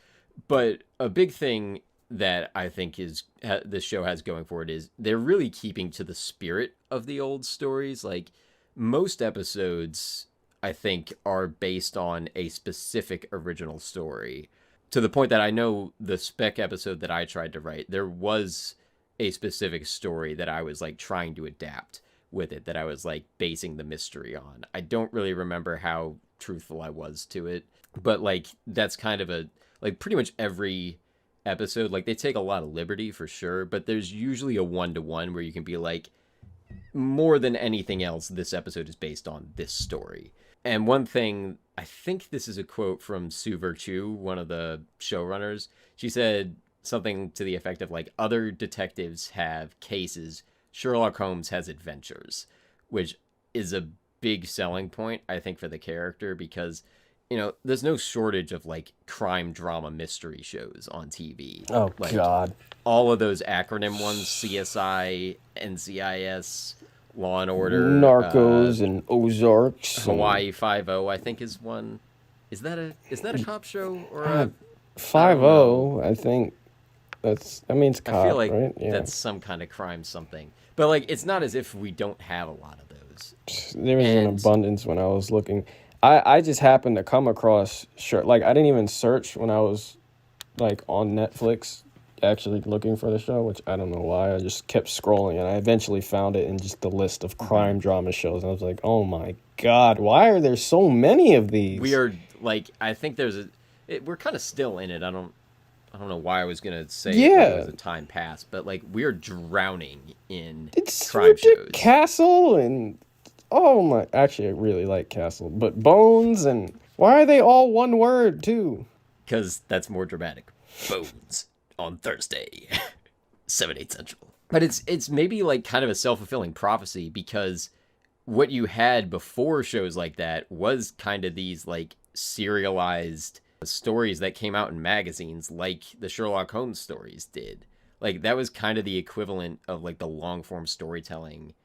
But a big thing that I think is this show has going for it is they're really keeping to the spirit of the old stories. Like most episodes, I think, are based on a specific original story, to the point that I know the spec episode that I tried to write, there was a specific story that I was like trying to adapt with it, that I was like basing the mystery on. I don't really remember how truthful I was to it, but like that's kind of a like pretty much every episode, like they take a lot of liberty for sure, but there's usually a 1-to-1 where you can be like, more than anything else, this episode is based on this story. And one thing, I think this is a quote from Sue Virtue, one of the showrunners. She said something to the effect of like, other detectives have cases, Sherlock Holmes has adventures, which is a big selling point, I think, for the character, because you know, there's no shortage of like crime drama mystery shows on TV. Oh, like, God. All of those acronym ones, CSI, NCIS, Law and Order, Narcos, and Ozarks, Hawaii Five-0, I think is one. Is that a cop show or a 5-0? I think that's. I mean, it's cop, I feel like right? Yeah. that's some kind of crime something. But like, it's not as if we don't have a lot of those. There was an abundance when I was looking. I just happened to come across like I didn't even search when I was like on Netflix actually looking for the show, which I don't know why. I just kept scrolling, and I eventually found it in just the list of crime drama shows. And I was like, oh my God, why are there so many of these? We are, like, I think we're kind of still in it. I don't know why I was gonna say it was a time past, but like we are drowning in crime shows. Castle and oh my, actually I really like Castle, but Bones, and why are they all one word too? Because that's more dramatic. Bones on Thursday, 7/8 Central. But it's maybe like kind of a self-fulfilling prophecy, because what you had before shows like that was kind of these like serialized stories that came out in magazines, like the Sherlock Holmes stories did. Like that was kind of the equivalent of like the long form storytelling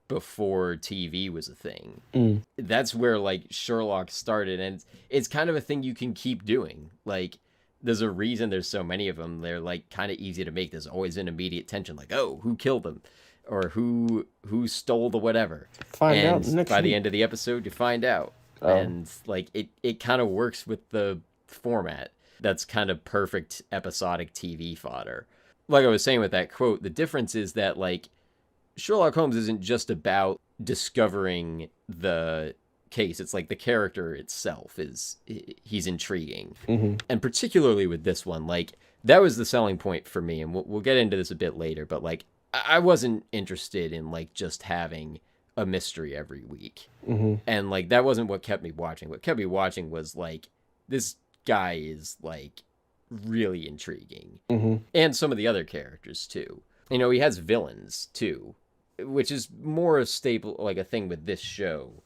before TV was a thing. That's where like Sherlock started, and it's kind of a thing you can keep doing. Like there's a reason there's so many of them. They're like kind of easy to make. There's always an immediate tension, like, oh, who killed him, or who stole the whatever. Find out next by the week. end of the episode, you find out. And like it kind of works with the format. That's kind of perfect episodic TV fodder. Like I was saying with that quote, the difference is that like Sherlock Holmes isn't just about discovering the case. It's like the character itself he's intriguing. And particularly with this one, like that was the selling point for me. And we'll get into this a bit later, but like I wasn't interested in like just having a mystery every week. And like that wasn't what kept me watching. What kept me watching was like this guy is like really intriguing. And some of the other characters too. You know, he has villains too, which is more a staple, like a thing with this show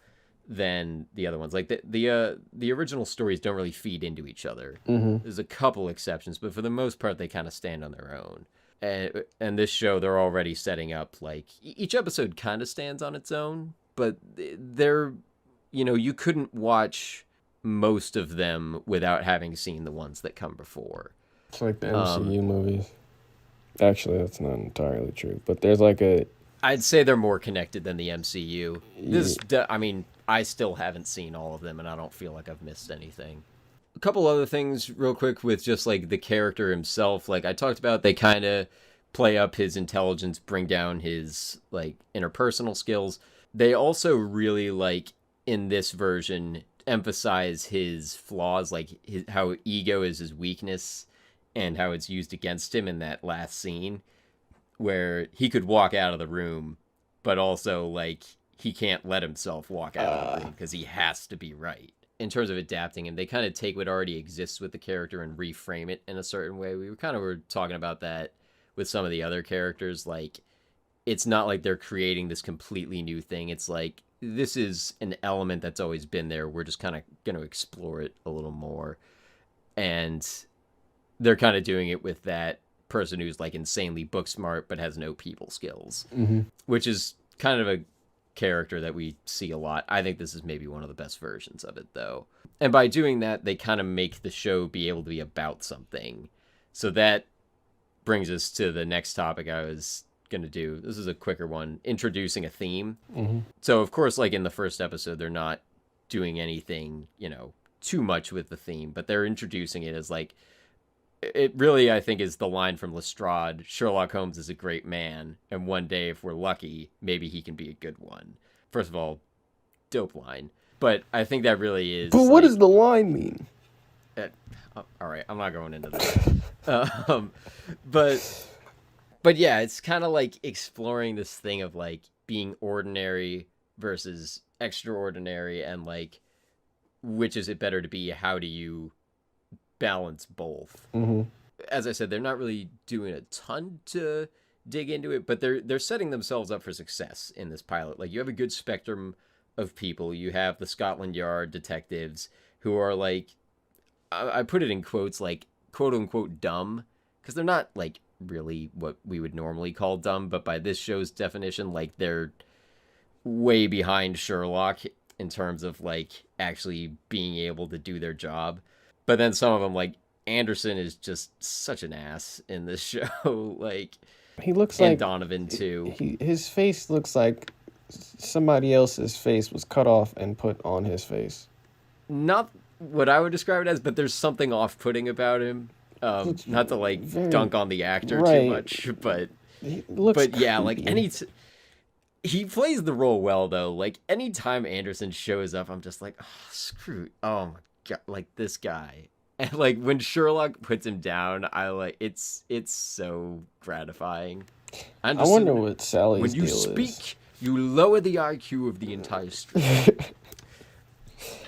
than the other ones. Like the original stories don't really feed into each other. There's a couple exceptions, but for the most part they kind of stand on their own. And this show, they're already setting up like each episode kind of stands on its own, but they're, you know, you couldn't watch most of them without having seen the ones that come before. It's like the MCU movies. Actually, that's not entirely true, but there's like I'd say they're more connected than the MCU. I mean, I still haven't seen all of them, and I don't feel like I've missed anything. A couple other things real quick with just like the character himself. Like I talked about, they kind of play up his intelligence, bring down his like interpersonal skills. They also really like in this version emphasize his flaws, like how ego is his weakness and how it's used against him in that last scene where he could walk out of the room, but also like he can't let himself walk out of the room because he has to be right. In terms of adapting him, they kind of take what already exists with the character and reframe it in a certain way. We were talking about that with some of the other characters. Like, it's not like they're creating this completely new thing. It's like, this is an element that's always been there. We're just kind of going to explore it a little more. And they're kind of doing it with that person who's like insanely book smart but has no people skills, which is kind of a character that we see a lot. I think this is maybe one of the best versions of it, though. And by doing that, they kind of make the show be able to be about something. So that brings us to the next topic I was going to do. This is a quicker one, introducing a theme. So, of course, like in the first episode, they're not doing anything, you know, too much with the theme, but they're introducing it as like, it really, I think, is the line from Lestrade, Sherlock Holmes is a great man, and one day, if we're lucky, maybe he can be a good one. First of all, dope line. But I think that really is... But what does the line mean? All right, I'm not going into that. But yeah, it's kind of like exploring this thing of like being ordinary versus extraordinary, and like, which is it better to be? How do you balance both? As I said, they're not really doing a ton to dig into it, but they're setting themselves up for success in this pilot. Like, you have a good spectrum of people. You have the Scotland Yard detectives who are like, I put it in quotes, like quote unquote dumb, because they're not like really what we would normally call dumb, but by this show's definition, like they're way behind Sherlock in terms of like actually being able to do their job. But then some of them, like Anderson, is just such an ass in this show. Like, he looks and like Donovan too. His face looks like somebody else's face was cut off and put on his face. Not what I would describe it as, but there's something off-putting about him. Not to like very dunk on the actor too right. much, but He looks yeah, like creepy. he plays the role well though. Like anytime Anderson shows up, I'm just like, oh, screw. Oh my god, like this guy. And like when Sherlock puts him down, I like it's so gratifying. I wonder Anderson, what Sally's when you deal is. speak, you lower the IQ of the entire street.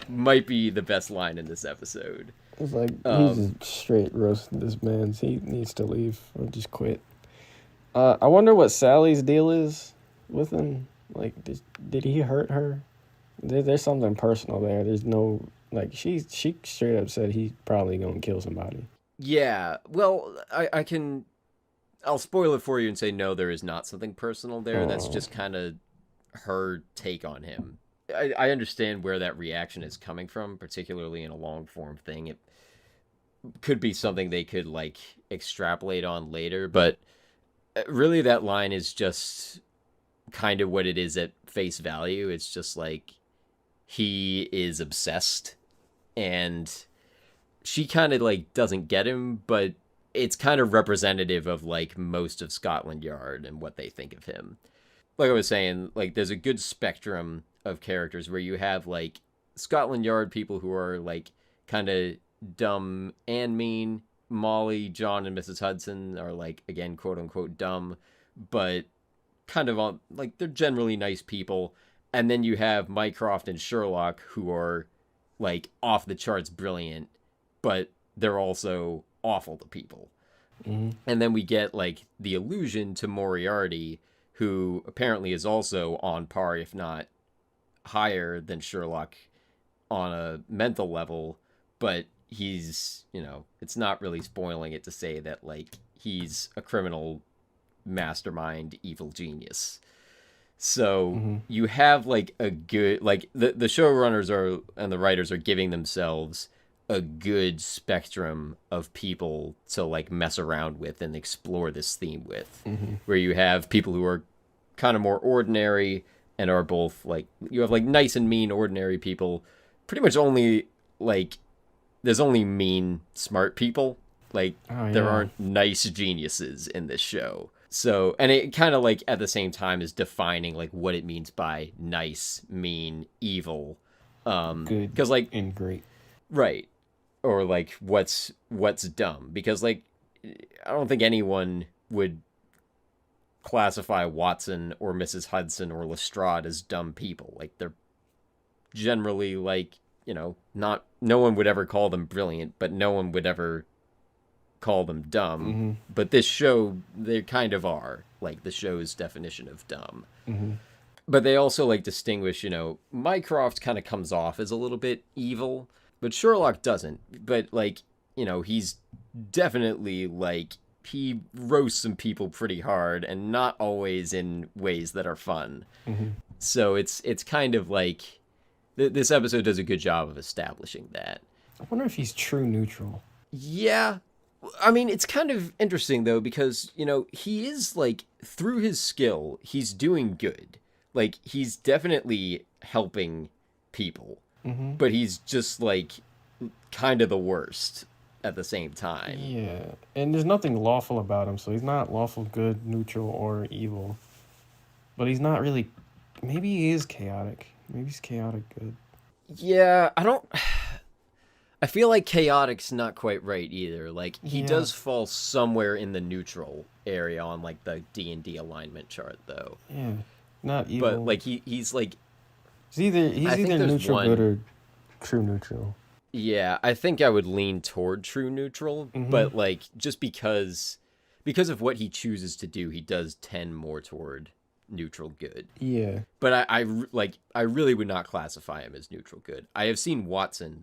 Might be the best line in this episode. It's like he's Um, just straight roasting this man. He needs to leave or just quit. I wonder what Sally's deal is with him. Like, did he hurt her? There's something personal there. There's no like she straight up said he's probably gonna kill somebody. yeah, well, I'll spoil it for you and say no, there is not something personal there. That's Oh, just kind of her take on him. I understand where that reaction is coming from, particularly in a long form thing. It could be something they could like extrapolate on later, but really that line is just kind of what it is at face value. It's just like he is obsessed and she kind of like doesn't get him, but it's kind of representative of like most of Scotland Yard and what they think of him. Like I was saying, like there's a good spectrum of characters where you have like Scotland Yard people who are like kind of dumb and mean. Molly, John, and Mrs. Hudson are like again quote unquote dumb, but kind of on like they're generally nice people. And then you have Mycroft and Sherlock who are like off the charts brilliant, but they're also awful to people. hmm And then we get like the allusion to Moriarty, who apparently is also on par, if not higher than Sherlock on a mental level, but he's, it's not really spoiling it to say that like he's a criminal mastermind evil genius. So hmm you have like a good like the showrunners are and the writers are giving themselves a good spectrum of people to like mess around with and explore this theme with, hmm where you have people who are kind of more ordinary and are both like you have like nice and mean ordinary people. Pretty much only like there's only mean smart people. Like Oh there yeah. aren't nice geniuses in this show. So, and it kind of like at the same time is defining like what it means by nice, mean, evil. Good Because like and great. right, or like what's dumb. Because like I don't think anyone would classify Watson or Mrs. Hudson or Lestrade as dumb people. Like they're generally like not no one would ever call them brilliant, but no one would ever call them dumb. hmm But this show, they kind of are like the show's definition of dumb. hmm But they also like distinguish, Mycroft kind of comes off as a little bit evil, but Sherlock doesn't. But like, he's definitely like he roasts some people pretty hard and not always in ways that are fun. hmm So it's kind of like this episode does a good job of establishing that. I wonder if he's true neutral. Yeah. I mean, it's kind of interesting though because, he is like through his skill, he's doing good. Like he's definitely helping people, hmm but he's just like kind of the worst at the same time. Yeah, and there's nothing lawful about him, so he's not lawful good, neutral, or evil. But he's not really. Maybe he is chaotic. Maybe he's chaotic good. Yeah, I feel like chaotic's not quite right either. Like he Yeah, does fall somewhere in the neutral area on like the D&D alignment chart though. yeah, not But evil. like he's like He's I think either there's neutral one. good or true neutral. Yeah, I think I would lean toward true neutral, hmm but like just because of what he chooses to do, he does tend more toward neutral good. Yeah. But I really would not classify him as neutral good. I have seen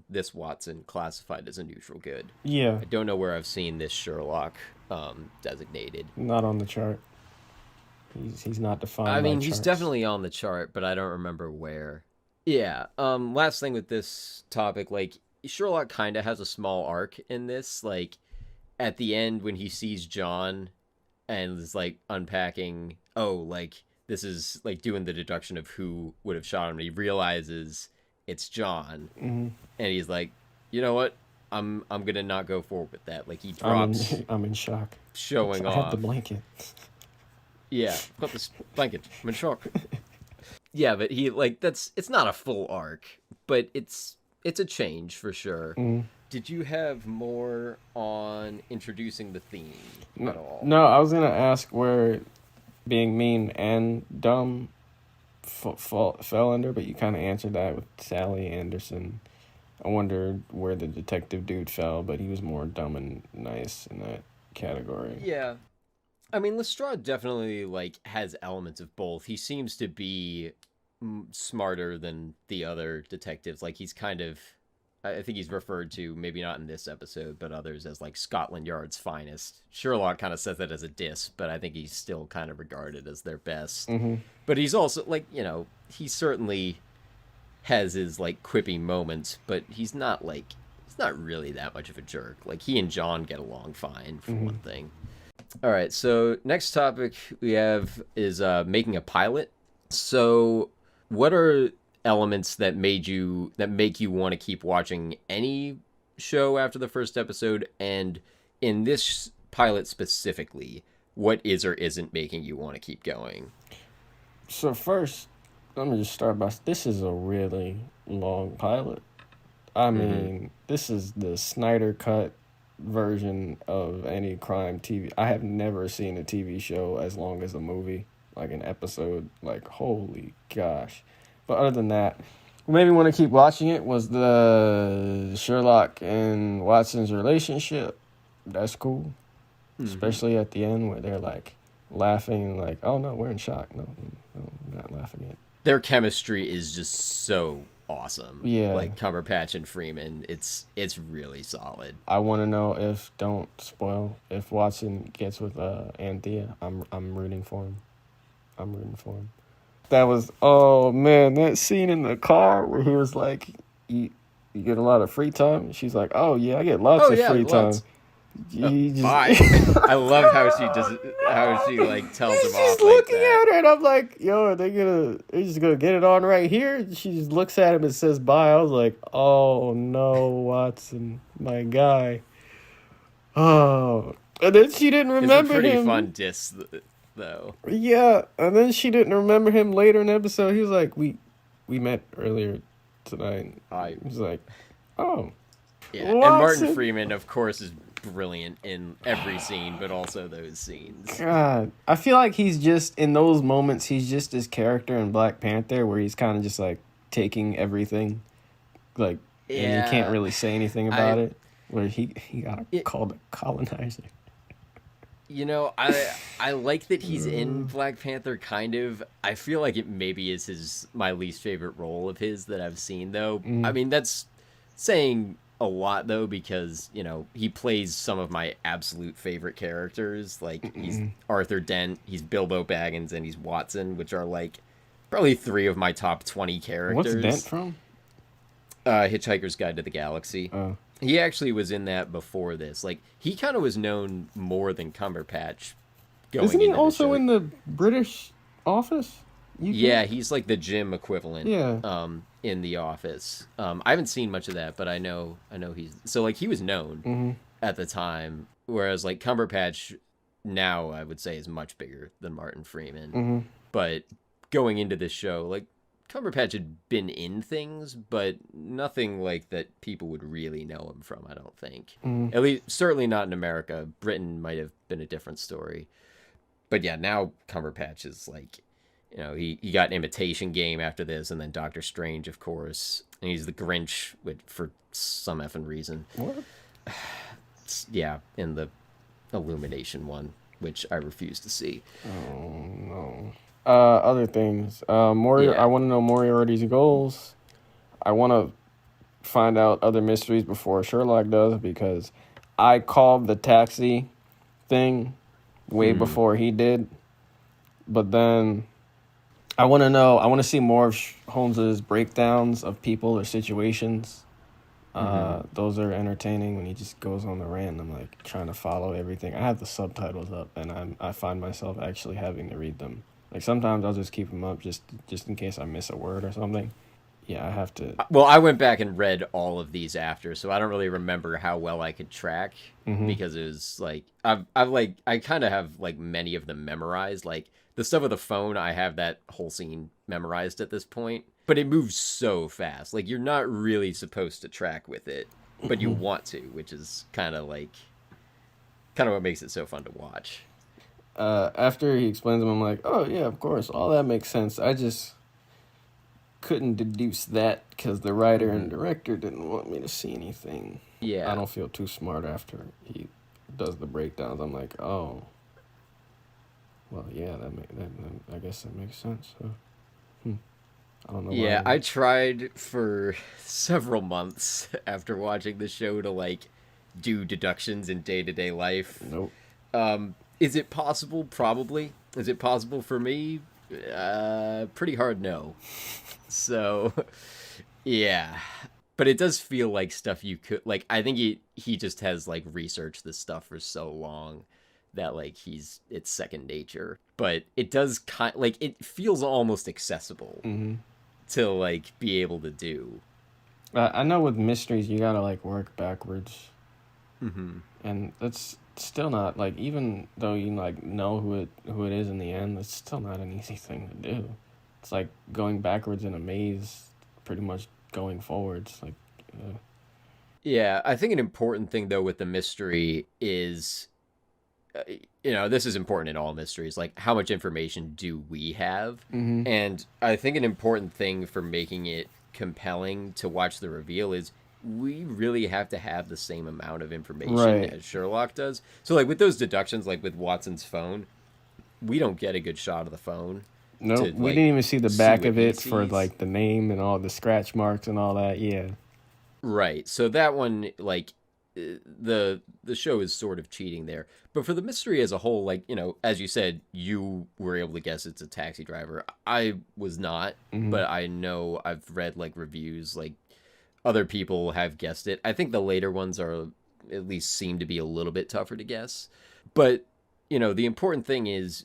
this Watson classified as a neutral good. Yeah. I don't know where I've seen this Sherlock designated. Not on the chart. He's not I defined by mean, he's charts. definitely on the chart, but I don't remember where. Yeah. Last thing with this topic, like Sherlock kind of has a small arc in this. Like at the end when he sees John and is like unpacking, oh, like this is like doing the deduction of who would have shot him. And he realizes it's John, hmm and he's like, you know what? I'm gonna not go forward with that. Like he I'm in drops I'm in shock. showing I have the off. blanket. Yeah, put this blanket. I'm in shock. Yeah, but he like it's not a full arc, but it's a change for sure. Mm. Did you have more on introducing the theme at all? No, I was gonna ask where being mean and dumb fell under, but you kind of answered that with Sally Anderson. I wondered where the detective dude fell, but he was more dumb and nice in that category. Yeah. I mean, Lestrade definitely like has elements of both. He seems to be smarter than the other detectives. Like he's kind of I think he's referred to, maybe not in this episode, but others, as like Scotland Yard's finest. Sherlock kind of says that as a diss, but I think he's still kind of regarded as their best. Mm-hmm. But he's also like, he certainly has his like quippy moments, but he's not really that much of a jerk. Like he and John get along fine for one thing. All right, so next topic we have is making a pilot. So what are elements that make you want to keep watching any show after the first episode, and in this pilot specifically, what is or isn't making you want to keep going? So first, let me just start by this is a really long pilot. I mean, this is the Snyder cut version of any crime TV. I have never seen a TV show as long as a movie, like an episode. Like, holy gosh. But other than that, what made me want to keep watching it was the Sherlock and Watson's relationship. That's cool. Especially at the end where they're like laughing and like, oh no, we're in shock. No, we're not laughing yet. Their chemistry is just so awesome. Yeah. Like Cumberbatch and Freeman, it's really solid. I want to know don't spoil, if Watson gets with Anthea. I'm rooting for him. That was, oh man, that scene in the car where he was like, you get a lot of free time? She's like, oh yeah, I get lots of free time. Bye. I love how she like tells him off. She's looking at her, and I'm like, yo, they're just gonna get it on right here? She just looks at him and says bye. I was like, oh no, Watson, my guy. Oh, and then she didn't remember him. It's a pretty fun diss, though. Yeah, and then she didn't remember him later in the episode. He was like, we met earlier tonight. He's like, oh. Yeah, Watson. And Martin Freeman, of course, is brilliant in every scene, but also those scenes. God, I feel like he's just, in those moments, he's just his character in Black Panther, where he's kind of just like taking everything, like, and he can't really say anything about it. Where he got called a colonizer. I like that he's in Black Panther, kind of. I feel like it maybe is my least favorite role of his that I've seen, though. I mean, that's saying a lot, though, because, he plays some of my absolute favorite characters. Like, he's Arthur Dent, he's Bilbo Baggins, and he's Watson, which are, like, probably 3 of my top 20 characters. What's Dent from? Hitchhiker's Guide to the Galaxy. Oh. He actually was in that before this. Like, he kind of was known more than Cumberbatch. Isn't he also in the British Office? Yeah, he's like the Jim equivalent. Yeah. In The Office. I haven't seen much of that, but I know he's... So, like, he was known at the time, whereas, like, Cumberbatch now, I would say, is much bigger than Martin Freeman. But going into this show, like, Cumberbatch had been in things, but nothing like that people would really know him from, I don't think. At least, certainly not in America. Britain might have been a different story. But yeah, now Cumberbatch is like, he got Imitation Game after this, and then Doctor Strange, of course. And he's the Grinch for some effing reason. What? Yeah, in the Illumination one, which I refuse to see. Oh, no. Other things. I want to know Moriarty's goals. I want to find out other mysteries before Sherlock does, because I called the taxi thing way before he did. But then I want to see more of Holmes's breakdowns of people or situations. Those are entertaining when he just goes on the rant. I'm like trying to follow everything. I have the subtitles up, and I find myself actually having to read them. Like, sometimes I'll just keep them up just in case I miss a word or something. yeah, I have to. Well, I went back and read all of these after, so I don't really remember how well I could track Hmm. because it was like I kind of have like many of them memorized. Like the stuff with the phone, I have that whole scene memorized at this point, but it moves so fast. Like you're not really supposed to track with it, but you want to, which is kind of what makes it so fun to watch. After he explains them, I'm like, oh yeah, of course, all that makes sense. I just couldn't deduce that because the writer and director didn't want me to see anything. I Yeah. don't feel too smart after he does the breakdowns. I'm like, oh, well, yeah, I guess that makes sense. So, hmm, I don't know Yeah, why. I tried for several months after watching the show to like do deductions in day-to-day life. Nope. Is it possible? Probably. Is it possible for me? Pretty hard no. So, yeah. But it does feel like stuff you could like I think he just has like researched this stuff for so long that like it's second nature. But it does like it feels almost accessible Hmm. to like be able to do. I know with mysteries you gotta like work backwards, Hmm. and that's still not like, even though you like know who it is in the end, it's still not an easy thing to do. It's like going backwards in a maze, pretty much going forwards. Like, Yeah, I think an important thing though with the mystery is uh, this is important in all mysteries, like how much information do we have? mm-hmm. And I think an important thing for making it compelling to watch the reveal is we really have to have the same amount of information Right. as Sherlock does. So like with those deductions, like with Watson's phone, we don't get a good shot of the phone to Nope. We like didn't even see the see back what of he it for sees. like the name and all the scratch marks and all that. Yeah. Right. So that one, like, the show is sort of cheating there. But for the mystery as a whole, like, as you said, you were able to guess it's a taxi driver. I was not, Mm-hmm. but I know I've read like reviews, like other people have guessed it. I think the later ones are at least seem to be a little bit tougher to guess. But, the important thing is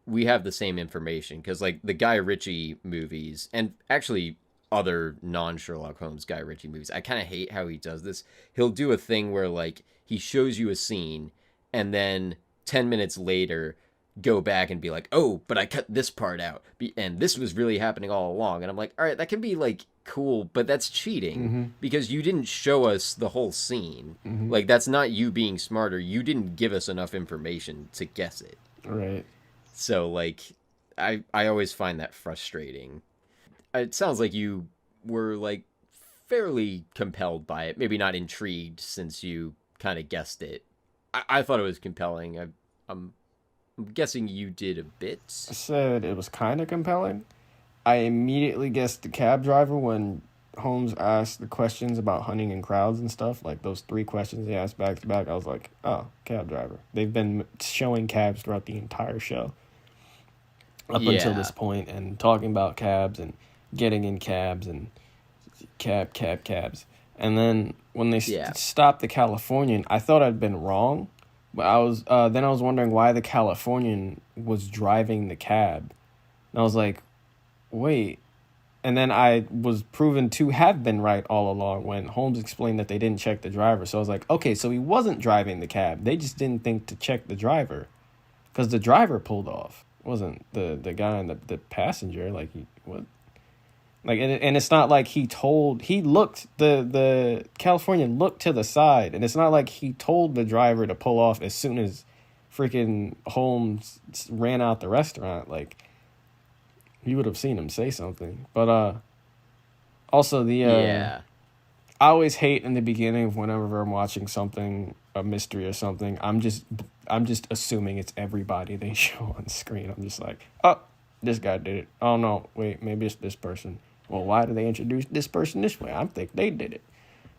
we have the same information because like the Guy Ritchie movies and actually other non Sherlock Holmes Guy Ritchie movies, I kind of hate how he does this. He'll do a thing where like he shows you a scene and then 10 minutes later go back and be like, "Oh, but I cut this part out. And this was really happening all along." And I'm like, "All right, that can be like cool, but that's cheating Mm-hmm. because you didn't show us the whole scene. Mm-hmm. Like that's not you being smarter. You didn't give us enough information to guess it." Right. So like I always find that frustrating. It sounds like you were like fairly compelled by it. Maybe not intrigued since you kind of guessed it. I thought it was compelling. I'm guessing you did a I bit. said it was kind of compelling. I immediately guessed the cab driver when Holmes asked the questions about hunting in crowds and stuff. Like those three questions he asked back to back. I was like, oh, cab driver. They've been showing cabs throughout the entire show up until this Yeah. point, and talking about cabs and getting in cabs and cabs. And then when they Yeah. stopped the Californian, I thought I'd been wrong, but I was wondering why the Californian was driving the cab, and I was like, wait. And then I was proven to have been right all along when Holmes explained that they didn't check the driver. So I was like, okay, so he wasn't driving the cab. They just didn't think to check the driver because the driver pulled off. It wasn't the guy and the passenger. Like, he, what? Like, and it's not like he looked, the Californian looked to the side, and it's not like he told the driver to pull off as soon as freaking Holmes ran out the restaurant. Like, you would have seen him say something. But also Yeah. I always hate in the beginning of whenever I'm watching something, a mystery or something, I'm just assuming it's everybody they show on screen. I'm just like, oh, this guy did it. Oh no, wait, maybe it's this person. Well, why did they introduce this person this way? I think they did it.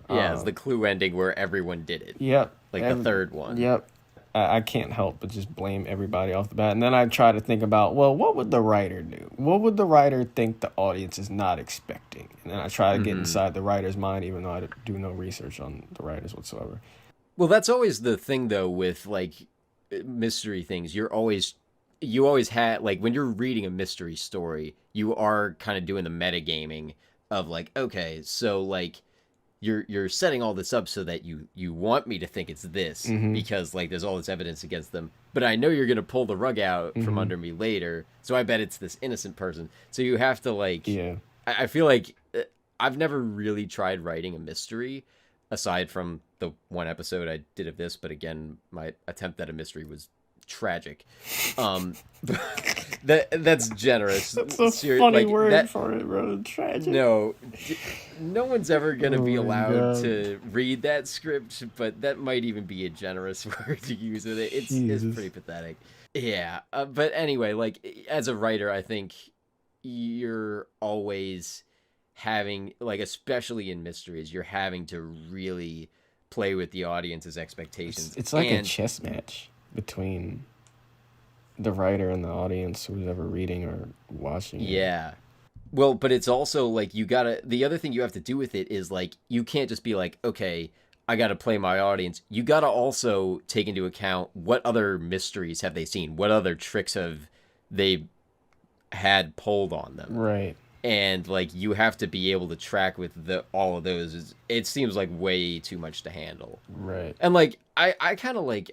Yeah, it's the clue ending where everyone did it. Yep. Like the third one. Yep. I can't help but just blame everybody off the bat. And then I try to think about, well, what would the writer do? What would the writer think the audience is not expecting? And then I try to get inside the writer's mind, even though I do no research on the writers whatsoever. Well, that's always the thing though with like mystery things. You always had like when you're reading a mystery story, you are kind of doing the metagaming of like, okay, so like you're setting all this up so that you want me to think it's this because like there's all this evidence against them, but I know you're gonna pull the rug out from under me later, so I bet it's this innocent person. So you have to like, Yeah. I feel like I've never really tried writing a mystery aside from the one episode I did of this, but again, my attempt at a mystery was tragic. That's generous. That's a funny word for it, bro. Tragic. No one's ever gonna be allowed God. to read that script, but that might even be a generous word to use with it. It's pretty pathetic. Yeah, but anyway, like as a writer, I think you're always having, like, especially in mysteries, you're having to really play with the audience's expectations. It's like a chess match between the writer and the audience, who's ever reading or watching it. Yeah. Well, but it's also like the other thing you have to do with it is like, you can't just be like, okay, I gotta play my audience. You gotta also take into account what other mysteries have they seen? What other tricks have they had pulled on them? Right. And like, you have to be able to track with all of those. It seems like way too much to handle. Right. And like, I kind of like,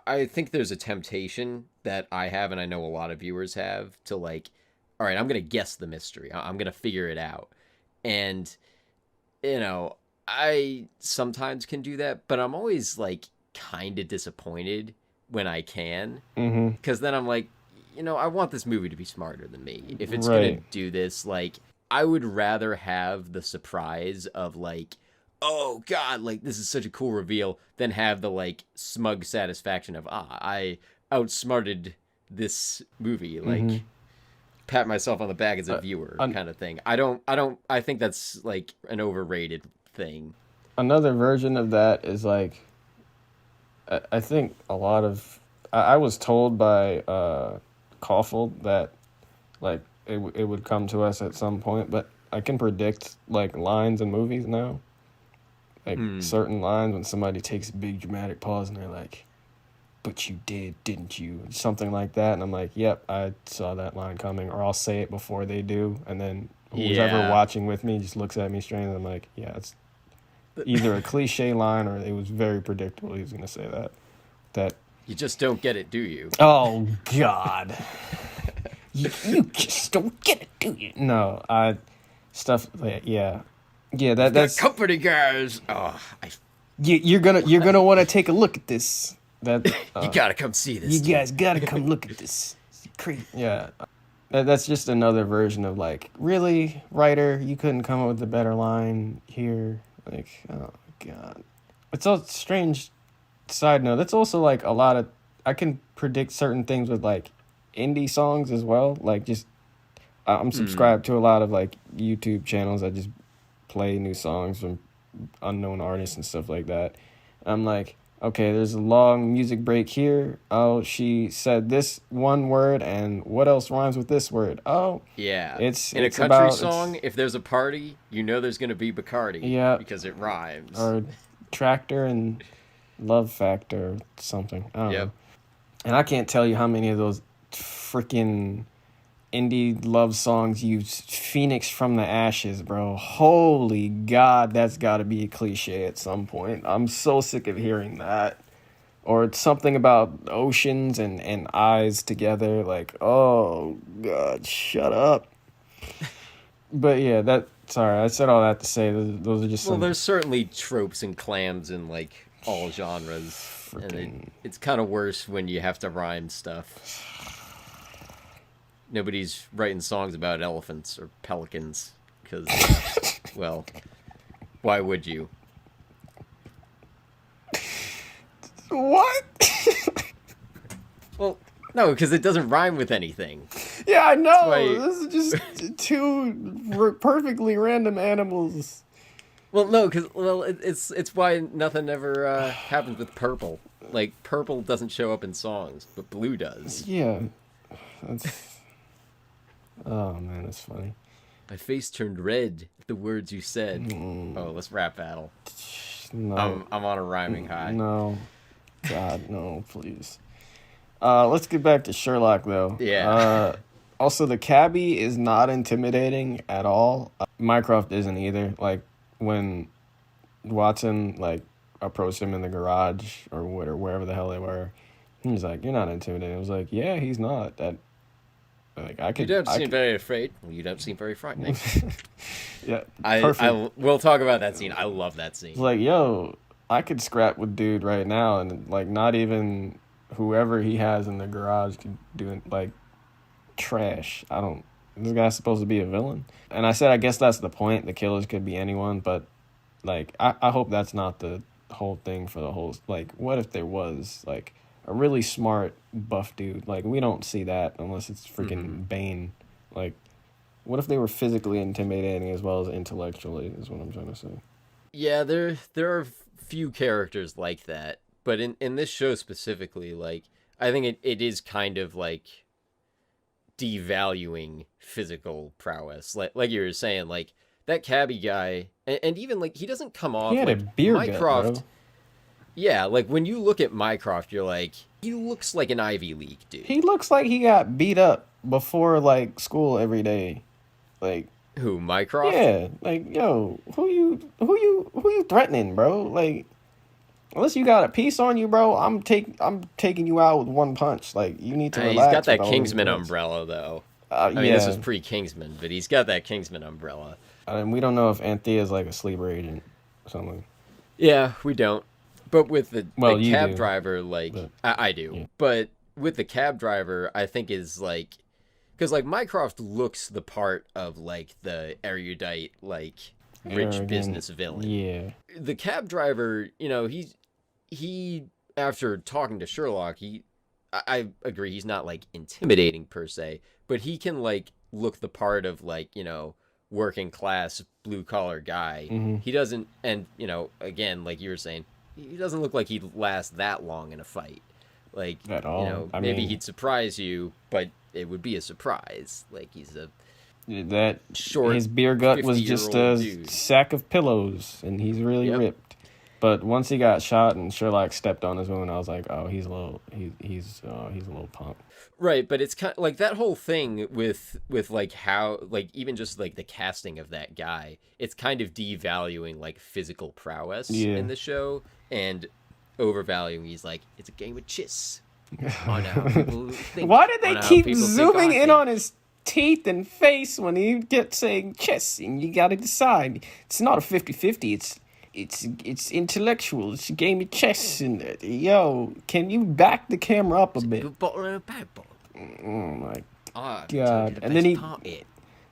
I think there's a temptation that I have, and I know a lot of viewers have, to like, all right, I'm going to guess the mystery. I'm going to figure it out. And, you know, I sometimes can do that, but I'm always like kind of disappointed when I can. Because then I'm like, you know, I want this movie to be smarter than me. If it's going to do this, like, I would rather have the surprise of like, oh God, like this is such a cool reveal, than have the like smug satisfaction of, I outsmarted this movie. Like, pat myself on the back as a viewer kind of thing. I think that's like an overrated thing. Another version of that is like, I think a lot of, I was told by Caulfield that like it would come to us at some point, but I can predict like lines in movies now. Like certain lines when somebody takes a big dramatic pause and they're like, but you did, didn't you? Something like that. And I'm like, yep, I saw that line coming. Or I'll say it before they do. And then who's ever watching with me just looks at me strange. And I'm like, yeah, it's either a cliche line or it was very predictable he was going to say that. That you just don't get it, do you? Oh, God. you just don't get it, do you? No, stuff like, yeah. Yeah, that's company guys. Oh, you're gonna want to take a look at this. That you gotta come see this. You guys gotta come look at this. It's crazy. Yeah, that's just another version of like, really, writer, you couldn't come up with a better line here. Like, oh God, it's a strange side note. That's also like a lot of, I can predict certain things with like indie songs as well. Like, just I'm subscribed to a lot of like YouTube channels that just play new songs from unknown artists and stuff like that. I'm like, okay, there's a long music break here. Oh, she said this one word, and what else rhymes with this word? Oh, yeah. It's in a country song. If there's a party, you know there's gonna be Bacardi. Yeah, because it rhymes. Or Tractor and Love Factor or something. I don't know. And I can't tell you how many of those freaking indie love songs use Phoenix from the Ashes, bro. Holy God, that's got to be a cliche at some point. I'm so sick of hearing that. Or it's something about oceans and eyes together. Like, oh God, shut up. But yeah, sorry, I said all that to say those are just well, there's certainly tropes and clams in like all genres. And it's kind of worse when you have to rhyme stuff. Nobody's writing songs about elephants or pelicans because, well, why would you? What? Well, no, because it doesn't rhyme with anything. Yeah, I know. This is just two perfectly random animals. Well, no, because it's why nothing ever happens with purple. Like, purple doesn't show up in songs, but blue does. Yeah, that's. Oh man, that's funny. My face turned red at the words you said. Oh, let's rap battle. No, I'm on a rhyming high. No, God, no, please. Let's get back to Sherlock though. Yeah. Also, the cabbie is not intimidating at all. Mycroft isn't either. Like, when Watson, like, approached him in the garage or wherever the hell they were, he was like, "You're not intimidating." I was like, "Yeah, he's not." That, like, You don't seem very afraid. You don't seem very frightening. Yeah, we'll talk about that scene. I love that scene. It's like, yo, I could scrap with dude right now, and like, not even whoever he has in the garage could do it. Like, trash. I don't. This guy's supposed to be a villain, and I said, I guess that's the point. The killers could be anyone, but like, I hope that's not the whole thing for the whole. Like, what if there was like a really smart buff dude? Like, we don't see that unless it's freaking Bane. Like, what if they were physically intimidating as well as intellectually? Is what I'm trying to say. Yeah, there are few characters like that, but in this show specifically, like I think it is kind of like devaluing physical prowess. Like you were saying, like that cabbie guy, and even like he doesn't come off He had like a beer gut, Mycroft. bro. Yeah, like when you look at Mycroft, you're like, he looks like an Ivy League dude. He looks like he got beat up before like school every day. Like, Who, Mycroft? yeah, like, yo, who you threatening, bro? Like, unless you got a piece on you, bro, I'm taking you out with one punch. Like, you need to relax. He's got that with all Kingsman these punches. umbrella though. I I mean, this is pre-Kingsman, but he's got that Kingsman umbrella. And we don't know if Anthea is like a sleeper agent or something. Yeah, we don't. But with the You cab do. driver, like, But- I do. yeah. But with the cab driver, I think is like, because like Mycroft looks the part of like the erudite, like rich Arrogant. business villain. Yeah. The cab driver, you know, he after talking to Sherlock, I agree he's not like intimidating per se, but he can like look the part of like, you know, working class blue collar guy. Mm-hmm. He doesn't, and you know, again, like you were saying, he doesn't look like he'd last that long in a fight. Like, At all. you know, I maybe mean- he'd surprise you, but it would be a surprise. Like he's a That short, his beer gut was just a 50-year-old dude. sack of pillows, and he's really Yep. ripped. But once he got shot and Sherlock stepped on his wound, I was like, oh, he's a little punk. Right, but it's kind of like that whole thing with like how like even just like the casting of that guy, it's kind of devaluing like physical prowess in the show and overvaluing. He's like, it's a game of chess. On how people think, Why did they on how keep people think zooming I in think. on his teeth and face when he gets saying chess? And you got to decide. It's not a 50-50. It's intellectual. It's a game of chess. And yo, can you back the camera up a bit? Good bottle and a bad bottle. Oh my Ah, God. And then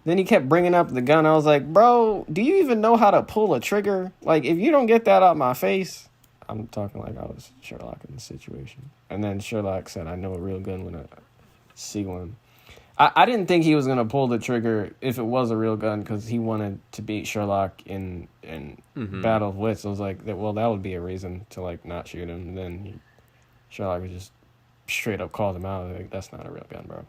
Then he kept bringing up the gun. I was like, bro, do you even know how to pull a trigger? Like, if you don't get that out my face, I'm talking like I was Sherlock in the situation. And then Sherlock said, I know a real gun when I see one. I didn't think he was going to pull the trigger if it was a real gun because he wanted to beat Sherlock in Battle of Wits. I was like, well, that would be a reason to, like, not shoot him. And then Sherlock just straight up called him out. Like, that's not a real gun, bro.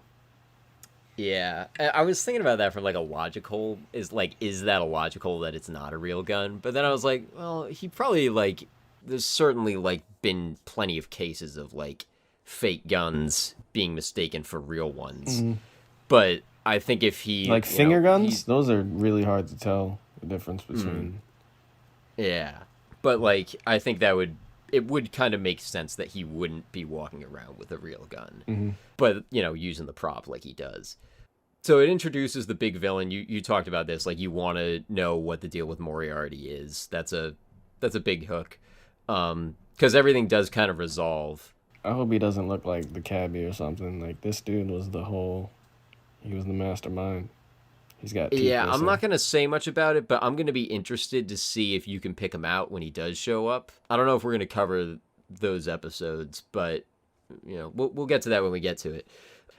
Yeah, I was thinking about that from like a logical is that a logical that it's not a real gun? But then I was like, well, he probably like there's certainly like been plenty of cases of like fake guns being mistaken for real ones. But I think if he Like, you finger know, guns? Those are really hard to tell the difference between. yeah, but like I think it would kind of make sense that he wouldn't be walking around with a real gun, but you know, using the prop like he does. So it introduces the big villain. You talked about this, like you want to know what the deal with Moriarty is. That's a big hook, because everything does kind of resolve. I hope he doesn't look like the cabbie or something. Like, this dude was he was the mastermind. He's got teeth Yeah, I'm missing. not gonna say much about it, but I'm gonna be interested to see if you can pick him out when he does show up. I don't know if we're gonna cover those episodes, but you know, we'll get to that when we get to it.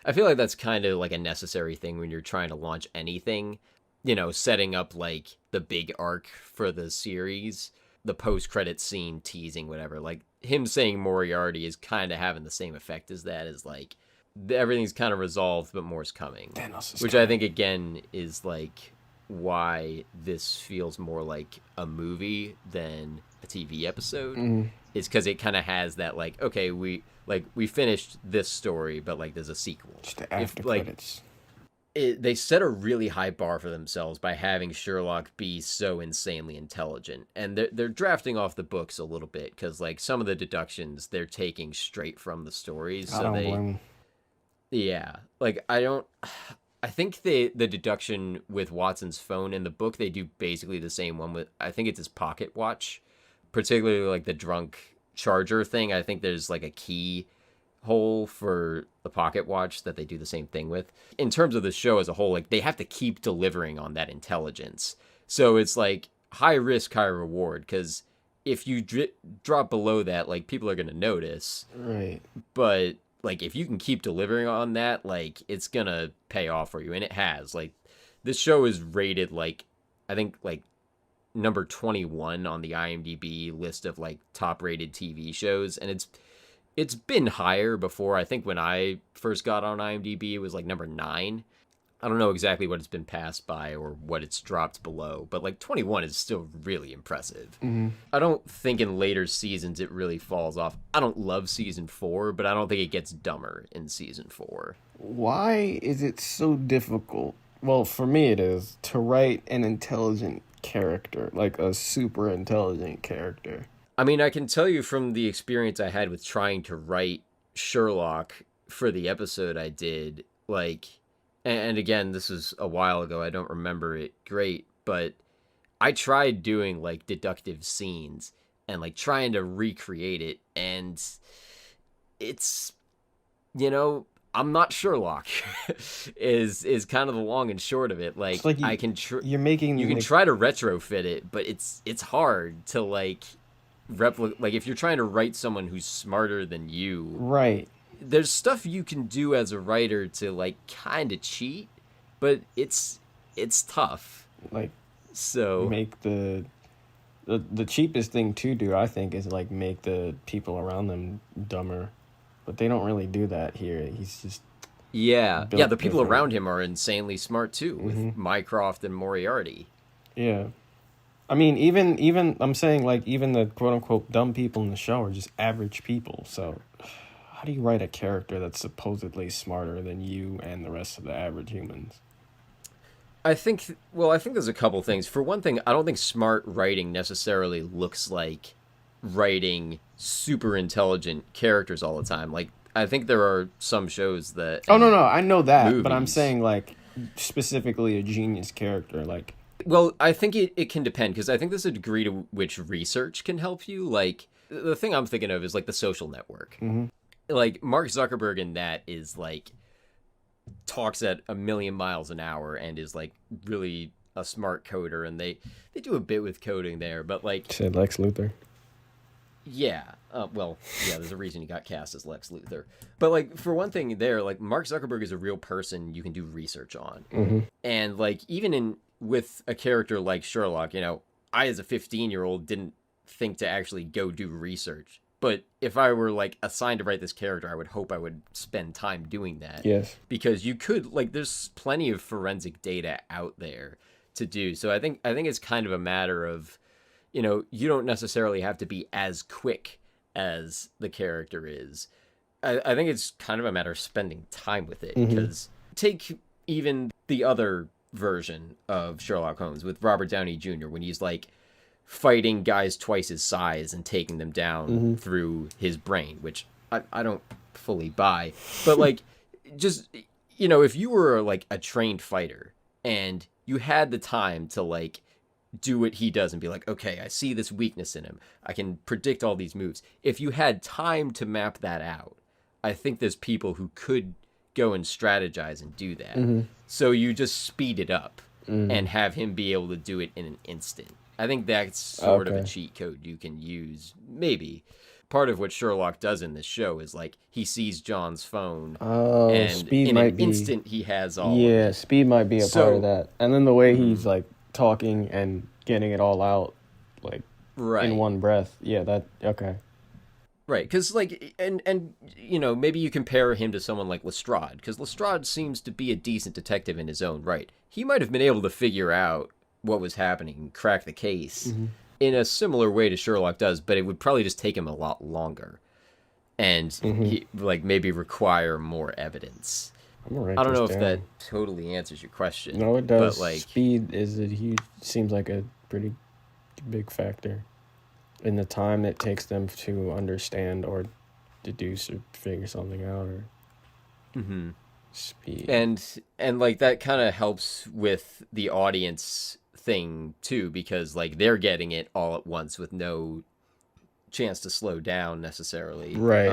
I feel like that's kind of like a necessary thing when you're trying to launch anything, you know, setting up like the big arc for the series, the post-credit scene teasing whatever. Like him saying Moriarty is kind of having the same effect as that, is like everything's kind of resolved but more's coming, which I think again is like why this feels more like a movie than a TV episode. Is because it kind of has that like, okay, we finished this story, but like there's a sequel. Just the after like, credits. they set a really high bar for themselves by having Sherlock be so insanely intelligent, and they're drafting off the books a little bit because like some of the deductions they're taking straight from the stories. I So don't they, blame 'em. yeah, like I don't. I think the deduction with Watson's phone in the book, they do basically the same one with, I think it's his pocket watch, particularly like the drunk charger thing. I think there's like a key hole for the pocket watch that they do the same thing with. In terms of the show as a whole, like they have to keep delivering on that intelligence. So it's like high risk, high reward, because if you drop below that, like people are going to notice. Right. But like if you can keep delivering on that, like it's gonna pay off for you, and it has. Like this show is rated like, I think like number 21 on the IMDb list of like top rated TV shows, and it's been higher before. I think when I first got on IMDb it was like number 9. I don't know exactly what it's been passed by or what it's dropped below, but like 21 is still really impressive. Mm-hmm. I don't think in later seasons it really falls off. I don't love season 4, but I don't think it gets dumber in season 4. Why is it so difficult? Well, for me it is, to write an intelligent character, like a super intelligent character. I mean, I can tell you from the experience I had with trying to write Sherlock for the episode I did, like, and again, this was a while ago, I don't remember it great, but I tried doing like deductive scenes and like trying to recreate it, and it's, you know, I'm not Sherlock is kind of the long and short of it. Like, Like I can you're making you can like, try to retrofit it, but it's hard to like replicate. Like if you're trying to write someone who's smarter than you, right. there's stuff you can do as a writer to like kind of cheat, but it's tough. Like So make the cheapest thing to do, I think, is like make the people around them dumber, but they don't really do that here. He's just yeah, built the people different. around him are insanely smart too, with Mhm. Mycroft and Moriarty. Yeah. I mean, even I'm saying like even the quote unquote dumb people in the show are just average people. So how do you write a character that's supposedly smarter than you and the rest of the average humans? I think there's a couple things. For one thing, I don't think smart writing necessarily looks like writing super intelligent characters all the time. Like, I think there are some shows that... Oh, no, I know that, but I'm movies. saying like specifically a genius character. Like, Well, I think it can depend, because I think there's a degree to which research can help you. Like, the thing I'm thinking of is like The Social Network. Mhm. Like, Mark Zuckerberg in that is like... talks at a million miles an hour and is like really a smart coder, and they do a bit with coding there, but like said Lex Luthor. yeah, there's a reason he got cast as Lex Luthor. But like for one thing there, like Mark Zuckerberg is a real person you can do research on. Mm-hmm. And like even with a character like Sherlock, you know, I as a 15-year-old didn't think to actually go do research. But if I were like assigned to write this character, I would hope I would spend time doing that. Yes. Because you could, like, there's plenty of forensic data out there to do. So I think it's kind of a matter of, you know, you don't necessarily have to be as quick as the character is. I think it's kind of a matter of spending time with it. Because take even the other version of Sherlock Holmes with Robert Downey Jr. when he's like fighting guys twice his size and taking them down through his brain, which I don't fully buy. But like, just, you know, if you were like a trained fighter and you had the time to like do what he does and be like, okay, I see this weakness in him, I can predict all these moves. If you had time to map that out, I think there's people who could go and strategize and do that. So you just speed it up and have him be able to do it in an instant. I think that's sort of a cheat code you can use, maybe. Part of what Sherlock does in this show is, like, he sees John's phone, and speed in might an be instant he has all of yeah, it. speed might be a So- part of that. And then the way he's like talking and getting it all out like Right. in one breath. Yeah, that okay. Right, because, like, and you know, maybe you compare him to someone like Lestrade, because Lestrade seems to be a decent detective in his own right. He might have been able to figure out what was happening and crack the case in a similar way to Sherlock does, but it would probably just take him a lot longer and he, like maybe require more evidence. I'm gonna write I don't this know if that down. totally answers your question. No, it But does. like, Speed is a huge. Seems like a pretty big factor in the time it takes them to understand or deduce or figure something out or mhm. speed. And like that kind of helps with the audience thing too, because like they're getting it all at once with no chance to slow down necessarily. Right.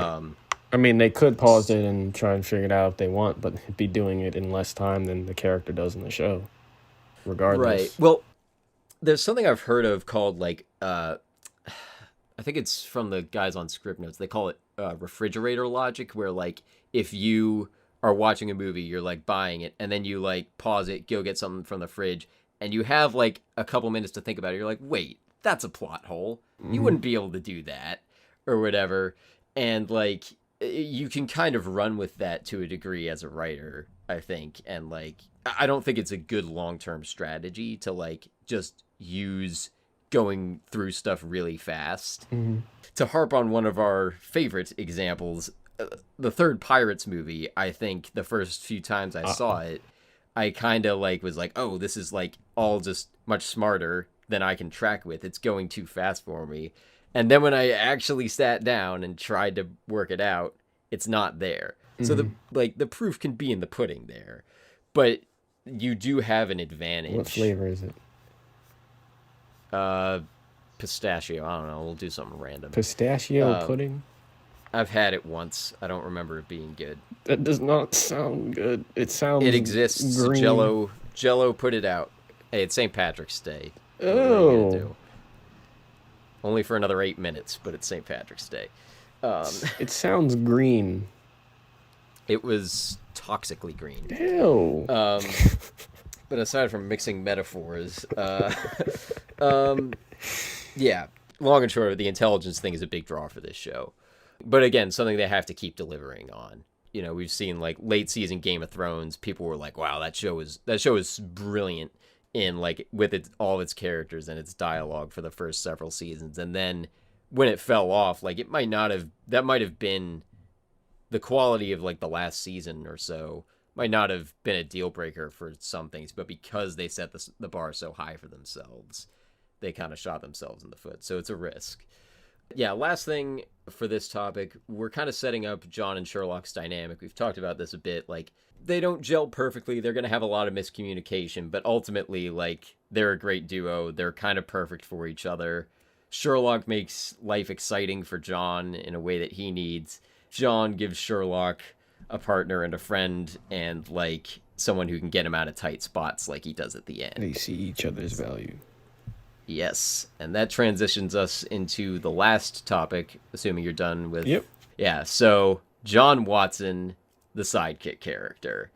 I mean, they could pause it and try and figure it out if they want, but be doing it in less time than the character does in the show, Right. regardless. Well, there's something I've heard of called like I think it's from the guys on script notes. They call it refrigerator logic, where like if you are watching a movie, you're like buying it, and then you like pause it, go get something from the fridge, and you have like a couple minutes to think about it. You're like, wait, that's a plot hole. You Mm-hmm. wouldn't be able to do that, or whatever. And like you can kind of run with that to a degree as a writer, I think. And like I don't think it's a good long term strategy to like just use going through stuff really fast. Mm-hmm. To harp on one of our favorite examples, the third Pirates movie, I think the first few times I saw it, I kind of like was like, oh, this is like all just much smarter than I can track with. It's going too fast for me. And then when I actually sat down and tried to work it out, it's not there. So the proof can be in the pudding there. But you do have an advantage. What flavor is it? Pistachio. I don't know. We'll do something random. Pistachio pudding? I've had it once. I don't remember it being good. That does not sound good. It sounds It exists. green. Jello put it out. Hey, it's St. Patrick's Day. What are you Oh. gonna do? Only for another 8 minutes, but it's St. Patrick's Day. It sounds green. It was toxically green. Ew. But aside from mixing metaphors, yeah, long and short of it, the intelligence thing is a big draw for this show. But again, something they have to keep delivering on. You know, we've seen like late season Game of Thrones, people were like, "Wow, that show is brilliant in like with all its characters and its dialogue for the first several seasons." And then when it fell off, like it might not have that might have been the quality of like the last season or so might not have been a deal breaker for some things, but because they set the bar so high for themselves, they kind of shot themselves in the foot. So it's a risk. Yeah, last thing for this topic, we're kind of setting up John and Sherlock's dynamic. We've talked about this a bit. Like, they don't gel perfectly. They're going to have a lot of miscommunication, but ultimately, like, they're a great duo. They're kind of perfect for each other. Sherlock makes life exciting for John in a way that he needs. John gives Sherlock a partner and a friend and, like, someone who can get him out of tight spots like he does at the end. They see each other's value. Yes, and that transitions us into the last topic, assuming you're done with... Yep. Yeah, so John Watson, the sidekick character.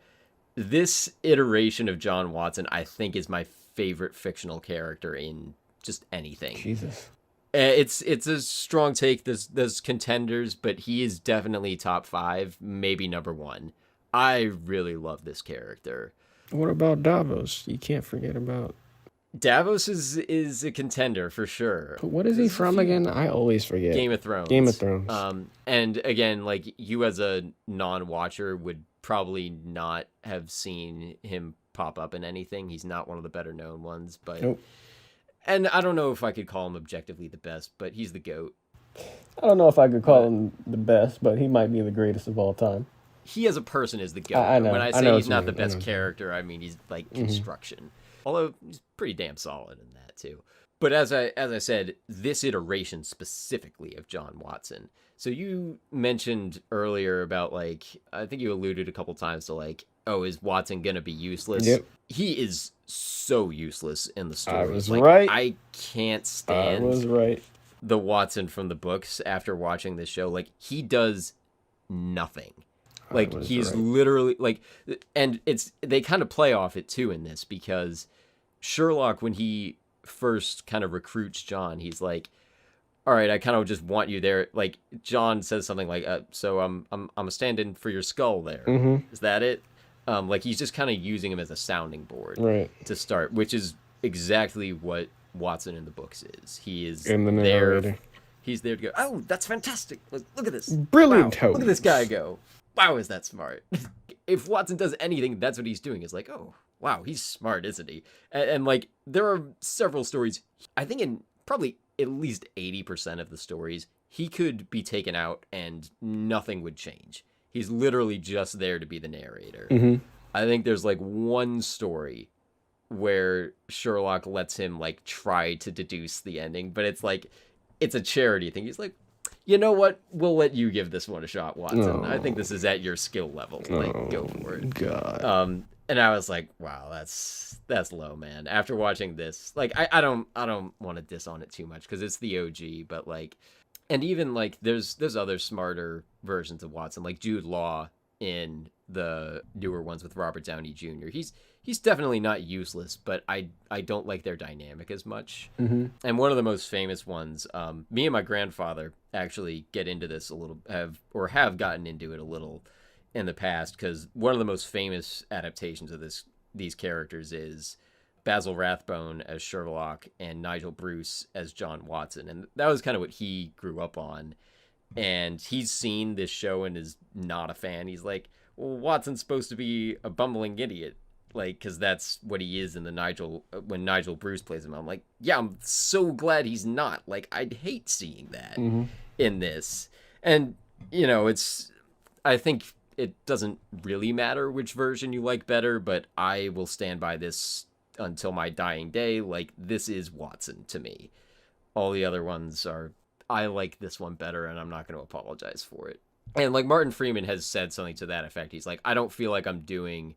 This iteration of John Watson, I think, is my favorite fictional character in just anything. Jesus. It's a strong take. There's contenders, but he is definitely top 5, maybe number 1. I really love this character. What about Davos? You can't forget about... Davos is a contender for sure. But what is he from again? I always forget. Game of Thrones. Game of Thrones. And again, like you as a non-watcher would probably not have seen him pop up in anything. He's not one of the better known ones, but Nope. And I don't know if I could call him objectively the best, but he's the GOAT. I don't know if I could call him the best, but he might be the greatest of all time. He as a person is the GOAT. I know. When I I say know he's what you not the mean. I best know. character, I mean he's like construction. Although he's pretty damn solid in that too. But as I said, this iteration specifically of John Watson. So you mentioned earlier about like I think you alluded a couple times to like, oh, is Watson gonna be useless? Yep. He is so useless in the story. I was like, right. I can't I stand was right. the Watson from the books after watching this show. Like he does nothing. Like was he's right. literally like, and they kind of play off it too in this because Sherlock, when he first kind of recruits John, he's like, all right, I kind of just want you there. Like John says something like, so I'm a stand-in for your skull there. Is that it? Like he's just kind of using him as a sounding board Right. to start, which is exactly what Watson in the books is. He is In the there. narrator. He's there to go, oh, that's fantastic. Look at this. Brilliant Wow, look at this host. guy go. Wow, is that smart? if Watson does anything, that's what he's doing. It's like, oh, wow, he's smart, isn't he? And like, there are several stories, I think in probably at least 80% of the stories, he could be taken out and nothing would change. He's literally just there to be the narrator. Mm-hmm. I think there's like one story where Sherlock lets him like try to deduce the ending, but it's like, it's a charity thing. He's like, you know what? We'll let you give this one a shot, Watson. I think this is at your skill level. Like, go for it. God. And I was like, wow, that's low, man. After watching this, like, I don't want to diss on it too much because it's the OG, but like, and even like, there's other smarter versions of Watson, like Jude Law in the newer ones with Robert Downey Jr. He's definitely not useless, but I don't like their dynamic as much. Mm-hmm. And one of the most famous ones, me and my grandfather actually get into this a little, have gotten into it a little in the past, because one of the most famous adaptations of these characters is Basil Rathbone as Sherlock and Nigel Bruce as John Watson, and that was kind of what he grew up on. And he's seen this show and is not a fan. He's like, well, Watson's supposed to be a bumbling idiot, like, because that's what he is in the when Nigel Bruce plays him. I'm like, yeah, I'm so glad he's not. Like, I'd hate seeing that in this. And, you know, I think it doesn't really matter which version you like better, but I will stand by this until my dying day. Like, this is Watson to me. All the other ones I like this one better, and I'm not going to apologize for it. And like, Martin Freeman has said something to that effect. He's like, I don't feel like I'm doing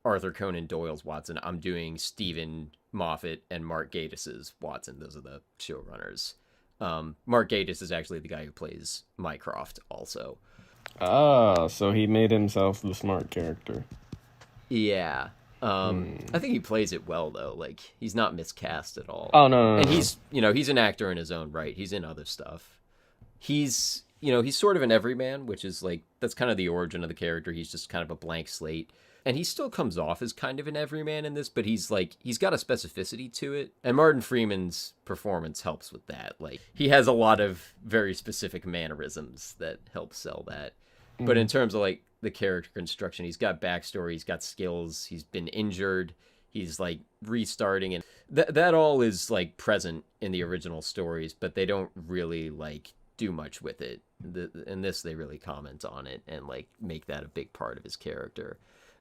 Arthur Conan Doyle's Watson. I'm doing Stephen Moffat and Mark Gatiss's Watson. Those are the showrunners. Mark Gatiss is actually the guy who plays Mycroft also. Ah, so he made himself the smart character. Yeah. I think he plays it well, though. Like, he's not miscast at all. Oh, no. And he's an actor in his own right. He's in other stuff. He's sort of an everyman, which is like, that's kind of the origin of the character. He's just kind of a blank slate. And he still comes off as kind of an everyman in this, but he's got a specificity to it. And Martin Freeman's performance helps with that. Like, he has a lot of very specific mannerisms that help sell that. Mm-hmm. But in terms of like the character construction, he's got backstory, he's got skills, he's been injured, he's like restarting, and that all is like present in the original stories, but they don't really like do much with it. In this, they really comment on it and like make that a big part of his character.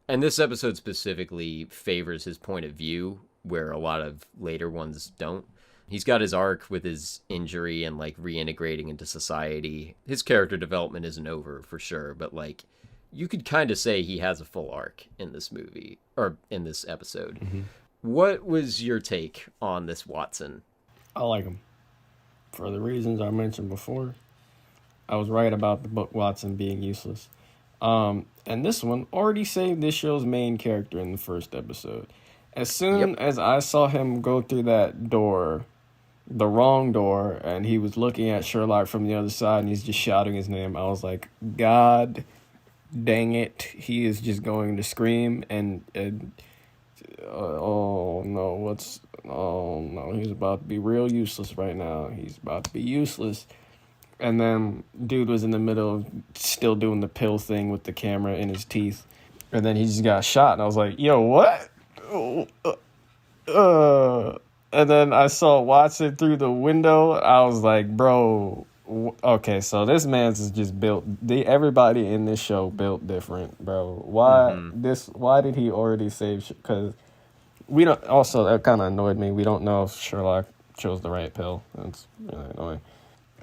And this episode specifically favors his point of view, where a lot of later ones don't. He's got his arc with his injury and like reintegrating into society. His character development isn't over for sure, but like, you could kind of say he has a full arc in this movie, or in this episode. Mm-hmm. What was your take on this Watson? I like him. For the reasons I mentioned before, I was right about the book Watson being useless. And this one already saved this show's main character in the first episode. As soon as I saw him go through that door, the wrong door, and he was looking at Sherlock from the other side and he's just shouting his name, I was like, God dang it, he is just going to scream and oh no, he's about to be real useless right now. He's about to be useless. And then dude was in the middle of still doing the pill thing with the camera in his teeth. And then he just got shot. And I was like, yo, what? And then I saw Watson through the window. I was like, bro, okay, so this man's is just built. Everybody in this show built different, bro. Why did he already save? Because we don't. Also, that kind of annoyed me. We don't know if Sherlock chose the right pill. That's really annoying.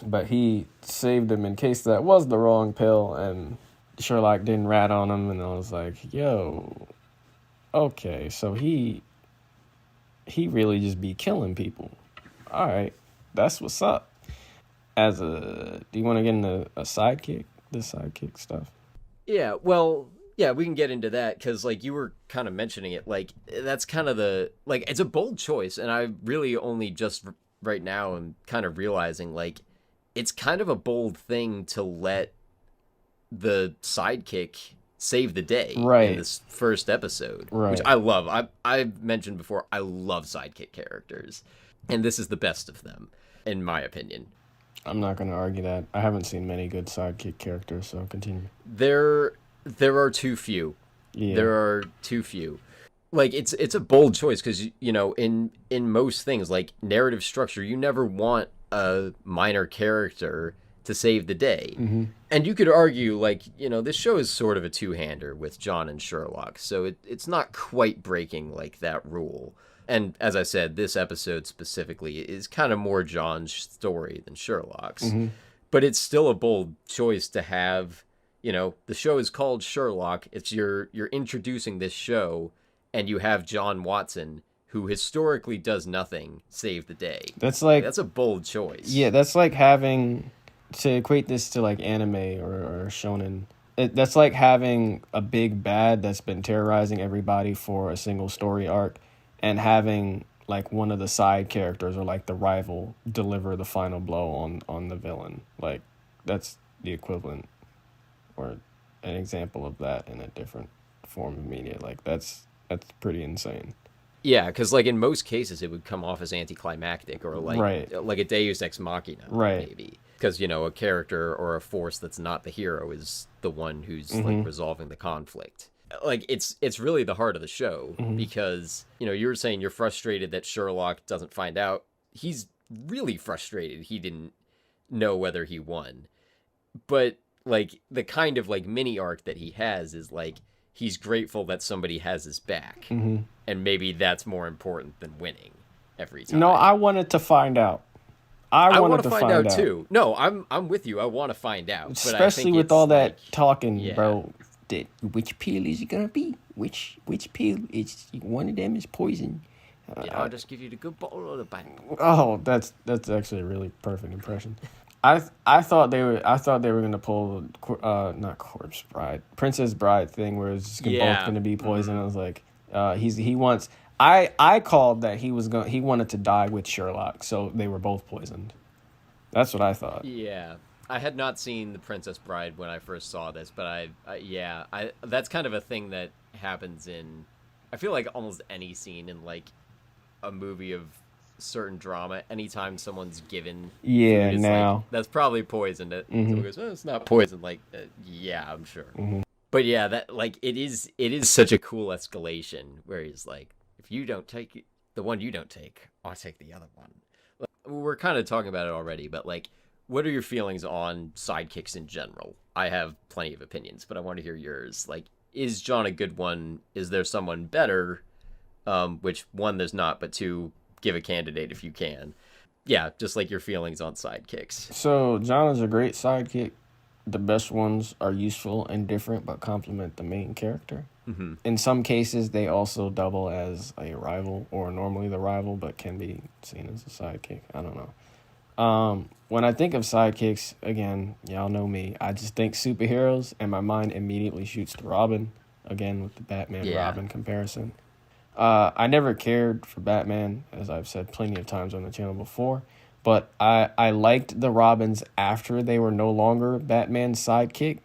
But he saved him in case that was the wrong pill, and Sherlock didn't rat on him. And I was like, yo, okay, so he really just be killing people. All right, that's what's up. Do you want to get into the sidekick stuff? Yeah, well, yeah, we can get into that, because like, you were kind of mentioning it, like, that's kind of it's a bold choice, and I really only just right now am kind of realizing, like, it's kind of a bold thing to let the sidekick save the day in this first episode, which I love. I've mentioned before, I love sidekick characters, and this is the best of them, in my opinion. I'm not going to argue that. I haven't seen many good sidekick characters, so continue. There are too few. Yeah. There are too few. Like it's a bold choice because you know in most things like narrative structure, you never want a minor character to save the day. Mm-hmm. And you could argue like you know this show is sort of a two-hander with John and Sherlock, so it's not quite breaking like that rule. And as I said, this episode specifically is kind of more John's story than Sherlock's. Mm-hmm. But it's still a bold choice to have, you know, the show is called Sherlock. It's you're introducing this show and you have John Watson who historically does nothing save the day. That's like That's a bold choice. Yeah, that's like having to equate this to like anime or shonen. That's like having a big bad that's been terrorizing everybody for a single story arc, and having like one of the side characters or like the rival deliver the final blow on the villain. Like that's the equivalent or an example of that in a different form of media. Like that's pretty insane. Yeah, because like in most cases it would come off as anticlimactic or Right. like a Deus Ex Machina, Right. maybe. Because you know a character or a force that's not the hero is the one who's like resolving the conflict. Like it's really the heart of the show because you know you were saying you're frustrated that Sherlock doesn't find out. He's really frustrated he didn't know whether he won. But like the kind of like mini arc that he has is like he's grateful that somebody has his back. And maybe that's more important than winning every time. No, I wanted to find out. I wanted want to find out too. No, I'm with you. I want to find out, but especially I think with all that like, talking, yeah. bro. Which pill is it gonna be? Which pill? It's one of them is poison. Yeah, I'll just give you the good bottle or the bad bottle. Oh, that's actually a really perfect impression. I thought they were gonna pull not Corpse Bride, Princess Bride thing where it's just both gonna be poison. I was like, he wants. I called that he wanted to die with Sherlock, so they were both poisoned. That's what I thought. Yeah, I had not seen The Princess Bride when I first saw this, but I that's kind of a thing that happens in, I feel like almost any scene in like a movie of certain drama. Anytime someone's given, Yeah, food, now like, that's probably poisoned. Someone goes, "Oh, it's not poison." Like, yeah, I'm sure. But yeah, that like it is such a cool escalation where he's like, if you don't take the one you don't take, I'll take the other one. Like, we're kind of talking about it already, but like, what are your feelings on sidekicks in general? I have plenty of opinions, but I want to hear yours. Like, is John a good one? Is there someone better? Which one there's not, but two, give a candidate if you can. Yeah, just like your feelings on sidekicks. So John is a great sidekick. The best ones are useful and different, but complement the main character. In some cases, they also double as a rival, or normally the rival, but can be seen as a sidekick. I don't know. When I think of sidekicks, again, y'all know me. I just think superheroes, and my mind immediately shoots to Robin. Again, with the Batman-Robin comparison. I never cared for Batman, as I've said plenty of times on the channel before. But I liked the Robins after they were no longer Batman's sidekick.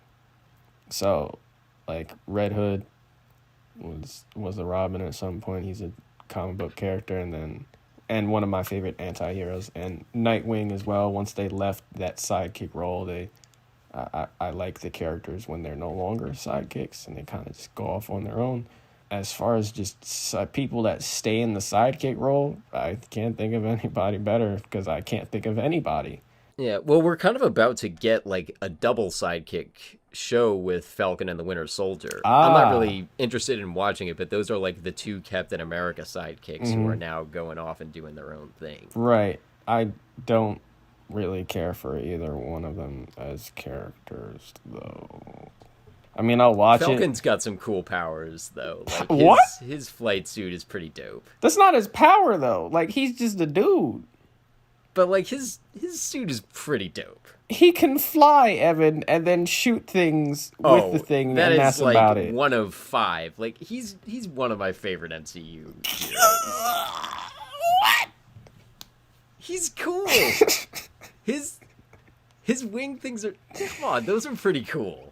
So, like, Red Hood was a Robin at some point. He's a comic book character, and one of my favorite anti-heroes. And Nightwing as well. Once they left that sidekick role, I like the characters when they're no longer sidekicks and they kind of just go off on their own. As far as just people that stay in the sidekick role, I can't think of anybody better because I can't think of anybody. Yeah, well, we're kind of about to get like a double sidekick show with Falcon and the Winter Soldier. I'm not really interested in watching it, but those are like the two Captain America sidekicks who are now going off and doing their own thing. Right. I don't really care for either one of them as characters, though. I mean, I'll watch Falcon's got some cool powers, though. Like, What? His flight suit is pretty dope. That's not his power, though. Like, he's just a dude. But, like, his suit is pretty dope. He can fly, Evan, and then shoot things with the thing, and that's like about it. One of five. Like, he's one of my favorite MCU heroes. What? He's cool. his wing things are... Come on, those are pretty cool.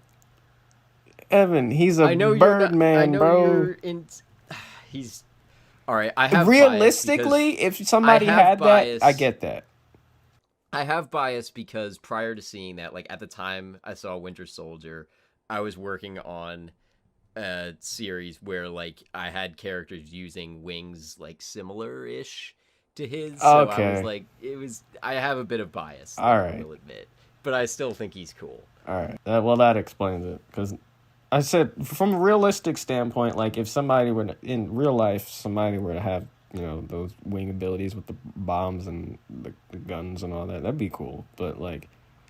Evan, he's a Birdman, bro. He's... All right, I have realistically, if somebody had bias. that, I get that. I have bias because prior to seeing that, like at the time I saw Winter Soldier, I was working on a series where like I had characters using wings like similar-ish to his, so I was Okay. like, I have a bit of bias All there, I right. will admit, but I still think he's cool. All right. That explains it. Because I said, from a realistic standpoint, like if somebody were in real life, somebody were to have, those wing abilities with the bombs and the guns and all that, that'd be cool. But like,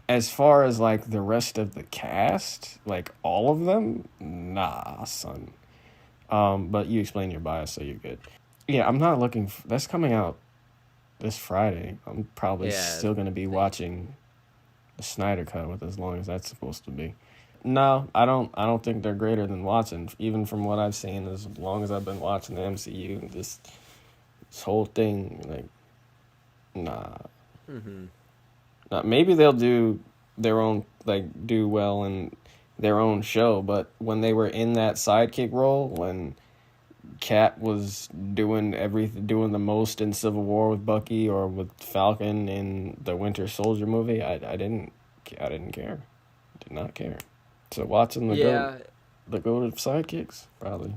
as far as like the rest of the cast, like all of them, nah, son. But you explain your bias, so you're good. Yeah, I'm not looking. That's coming out this Friday. I'm probably Yeah, still gonna be they, watching the Snyder cut with as long as that's supposed to be. No, I don't. I don't think they're greater than Watson. Even from what I've seen, as long as I've been watching the MCU, this whole thing, like, nah. mm-hmm. Maybe they'll do their own, like, do well in their own show. But when they were in that sidekick role, when Cap was doing the most in Civil War with Bucky or with Falcon in the Winter Soldier movie, I didn't care, did not care. So Watson Yeah. the goat of sidekicks, probably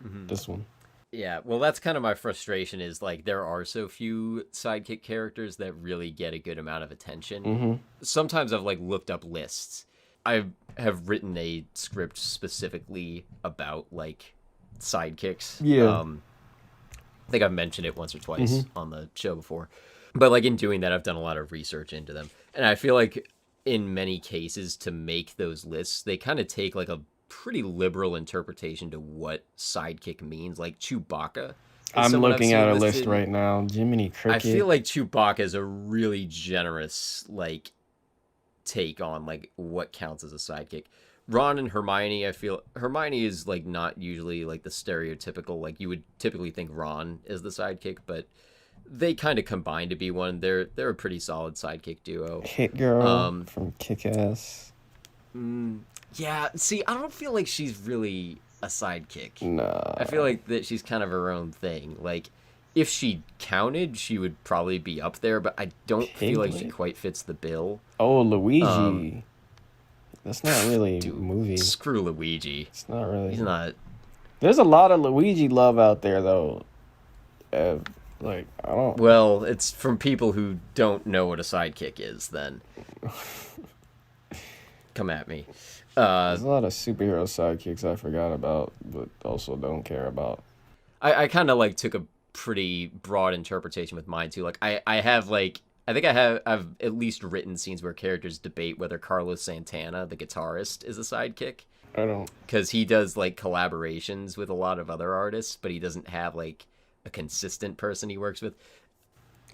Mm-hmm. this one. Yeah, well, that's kind of my frustration is like there are so few sidekick characters that really get a good amount of attention. Mm-hmm. Sometimes I've like looked up lists. I have written a script specifically about like sidekicks. Yeah. I think I've mentioned it once or twice Mm-hmm. on the show before. But like in doing that, I've done a lot of research into them. And I feel like in many cases to make those lists, they kind of take like a pretty liberal interpretation to what sidekick means. Like Chewbacca is I'm someone I've looking at seen a list listed. right now. Jiminy I feel Cricket. like Chewbacca is a really generous like take on like what counts as a sidekick. Ron and Hermione, I feel Hermione is like not usually like the stereotypical like you would typically think Ron is the sidekick, but they kind of combine to be one. They're a pretty solid sidekick duo. Hit Girl Um, from Kick Ass. yeah, see, I don't feel like she's really a sidekick. I feel Nah. like that she's kind of her own thing. Like, if she counted, she would probably be up there, but I don't feel like she Piglet. quite fits the bill. Oh, Um, Luigi. That's not really dude, movie. screw Luigi. It's not He's really. not. There's a lot of Luigi love out there, though. Uh, like, I don't. Well, it's from people who don't know what a sidekick is. Then come at me. Uh, There's a lot of superhero sidekicks I forgot about, but also don't care about. I kind of like took a pretty broad interpretation with mine too. Like I have like I think I've at least written scenes where characters debate whether Carlos Santana, the guitarist, is a sidekick I don't. because he does like collaborations with a lot of other artists, but he doesn't have like a consistent person he works with.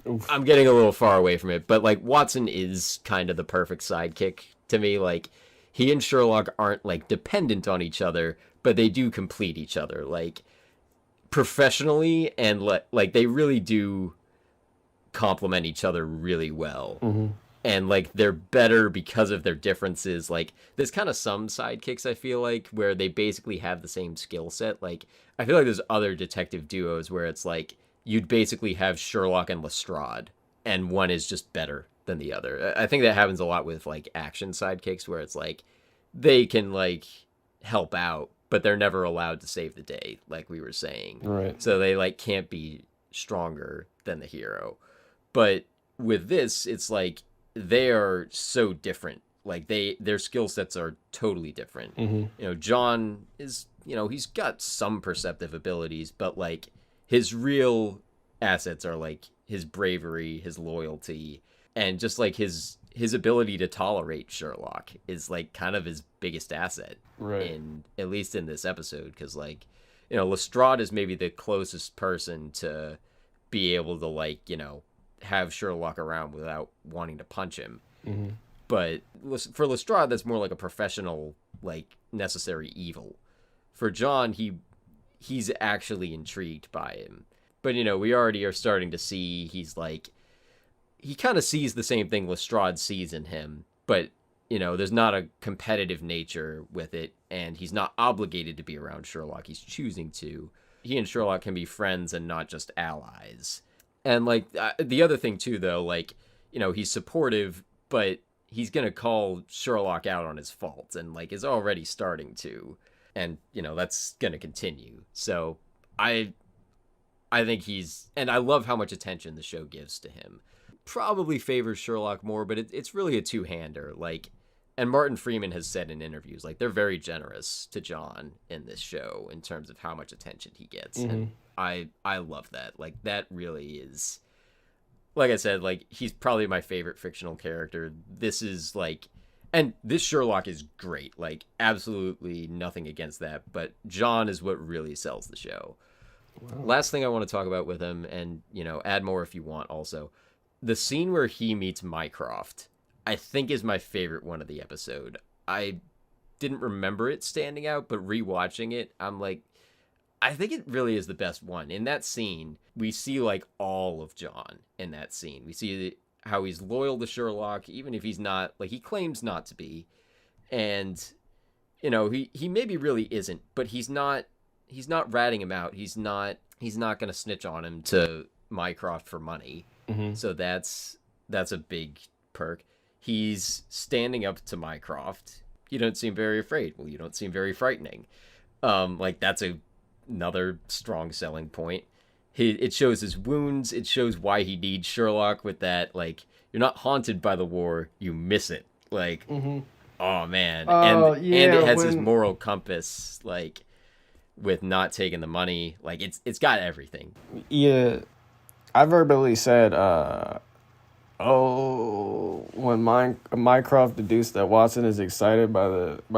Oof. I'm getting a little far away from it, but like Watson is kind of the perfect sidekick to me. Like he and Sherlock aren't like dependent on each other, but they do complete each other. Like professionally and like they really do complement each other really well. Mm-hmm. And like they're better because of their differences. Like there's kind of some sidekicks I feel like where they basically have the same skill set. Like I feel like there's other detective duos where it's like you'd basically have Sherlock and Lestrade and one is just better than the other. I think that happens a lot with like action sidekicks where it's like they can like help out but they're never allowed to save the day like we were saying. Right. So they like can't be stronger than the hero. But with this it's like they are so different. Like their skill sets are totally different. Mm-hmm. You know, John is, you know, he's got some perceptive abilities, but like his real assets are like his bravery, his loyalty, and just like his ability to tolerate Sherlock is like kind of his biggest asset Right. in at least in this episode because like you know Lestrade is maybe the closest person to be able to like you know have Sherlock around without wanting to punch him. Mm-hmm. But for Lestrade, that's more like a professional, like necessary evil. For John, he's actually intrigued by him. But you know, we already are starting to see he's like he kind of sees the same thing Lestrade sees in him, but you know, there's not a competitive nature with it, and he's not obligated to be around Sherlock. He's choosing to. He and Sherlock can be friends and not just allies. And like the other thing too, though, like you know, he's supportive, but he's gonna call Sherlock out on his faults, and like is already starting to. and that's gonna continue. So I think and I love how much attention the show gives to him. Probably favors Sherlock more, but it's really a two-hander. Like, and Martin Freeman has said in interviews, like, they're very generous to John in this show in terms of how much attention he gets. And I love that. Like, that really is, like I said, like, he's probably my favorite fictional character. This is like, and this Sherlock is great. Like, absolutely nothing against that. But John is what really sells the show. Wow. Last thing I want to talk about with him, and, add more if you want also, the scene where he meets Mycroft, I think is my favorite one of the episode. I didn't remember it standing out, but rewatching it, I'm like, I think it really is the best one. In that scene, we see, like, all of John in that scene. We see how he's loyal to Sherlock, even if he's not, like, he claims not to be. And, he maybe really isn't, but he's not ratting him out. He's not going to snitch on him to Mycroft for money. So that's a big perk. He's standing up to Mycroft. You don't seem very afraid. Well, you don't seem very frightening. Like, that's another strong selling point. It shows his wounds. It shows why he needs Sherlock with that, like, you're not haunted by the war, you miss it. Like, oh man. And it has his moral compass, like, with not taking the money. Like, it's got everything. Yeah. I verbally said, when Mycroft deduced that Watson is excited by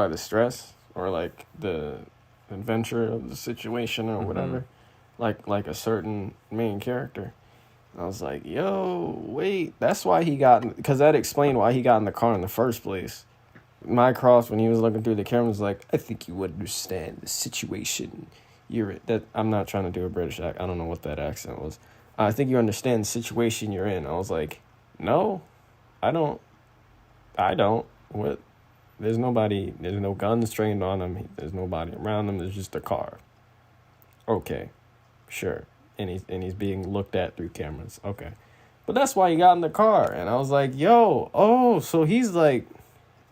the stress or, like, the adventure of the situation or whatever, like a certain main character. I was like, yo, wait, that's why because that explained why he got in the car in the first place. Mycroft, when he was looking through the camera, was like, I think you would understand the situation you're in. That, I'm not trying to do a British accent. I don't know what that accent was. I think you understand the situation you're in. I was like, no, I don't. What? There's no guns trained on him. There's nobody around him. There's just a car. Okay, sure. And he's being looked at through cameras. Okay. But that's why he got in the car. And I was like, so he's, like,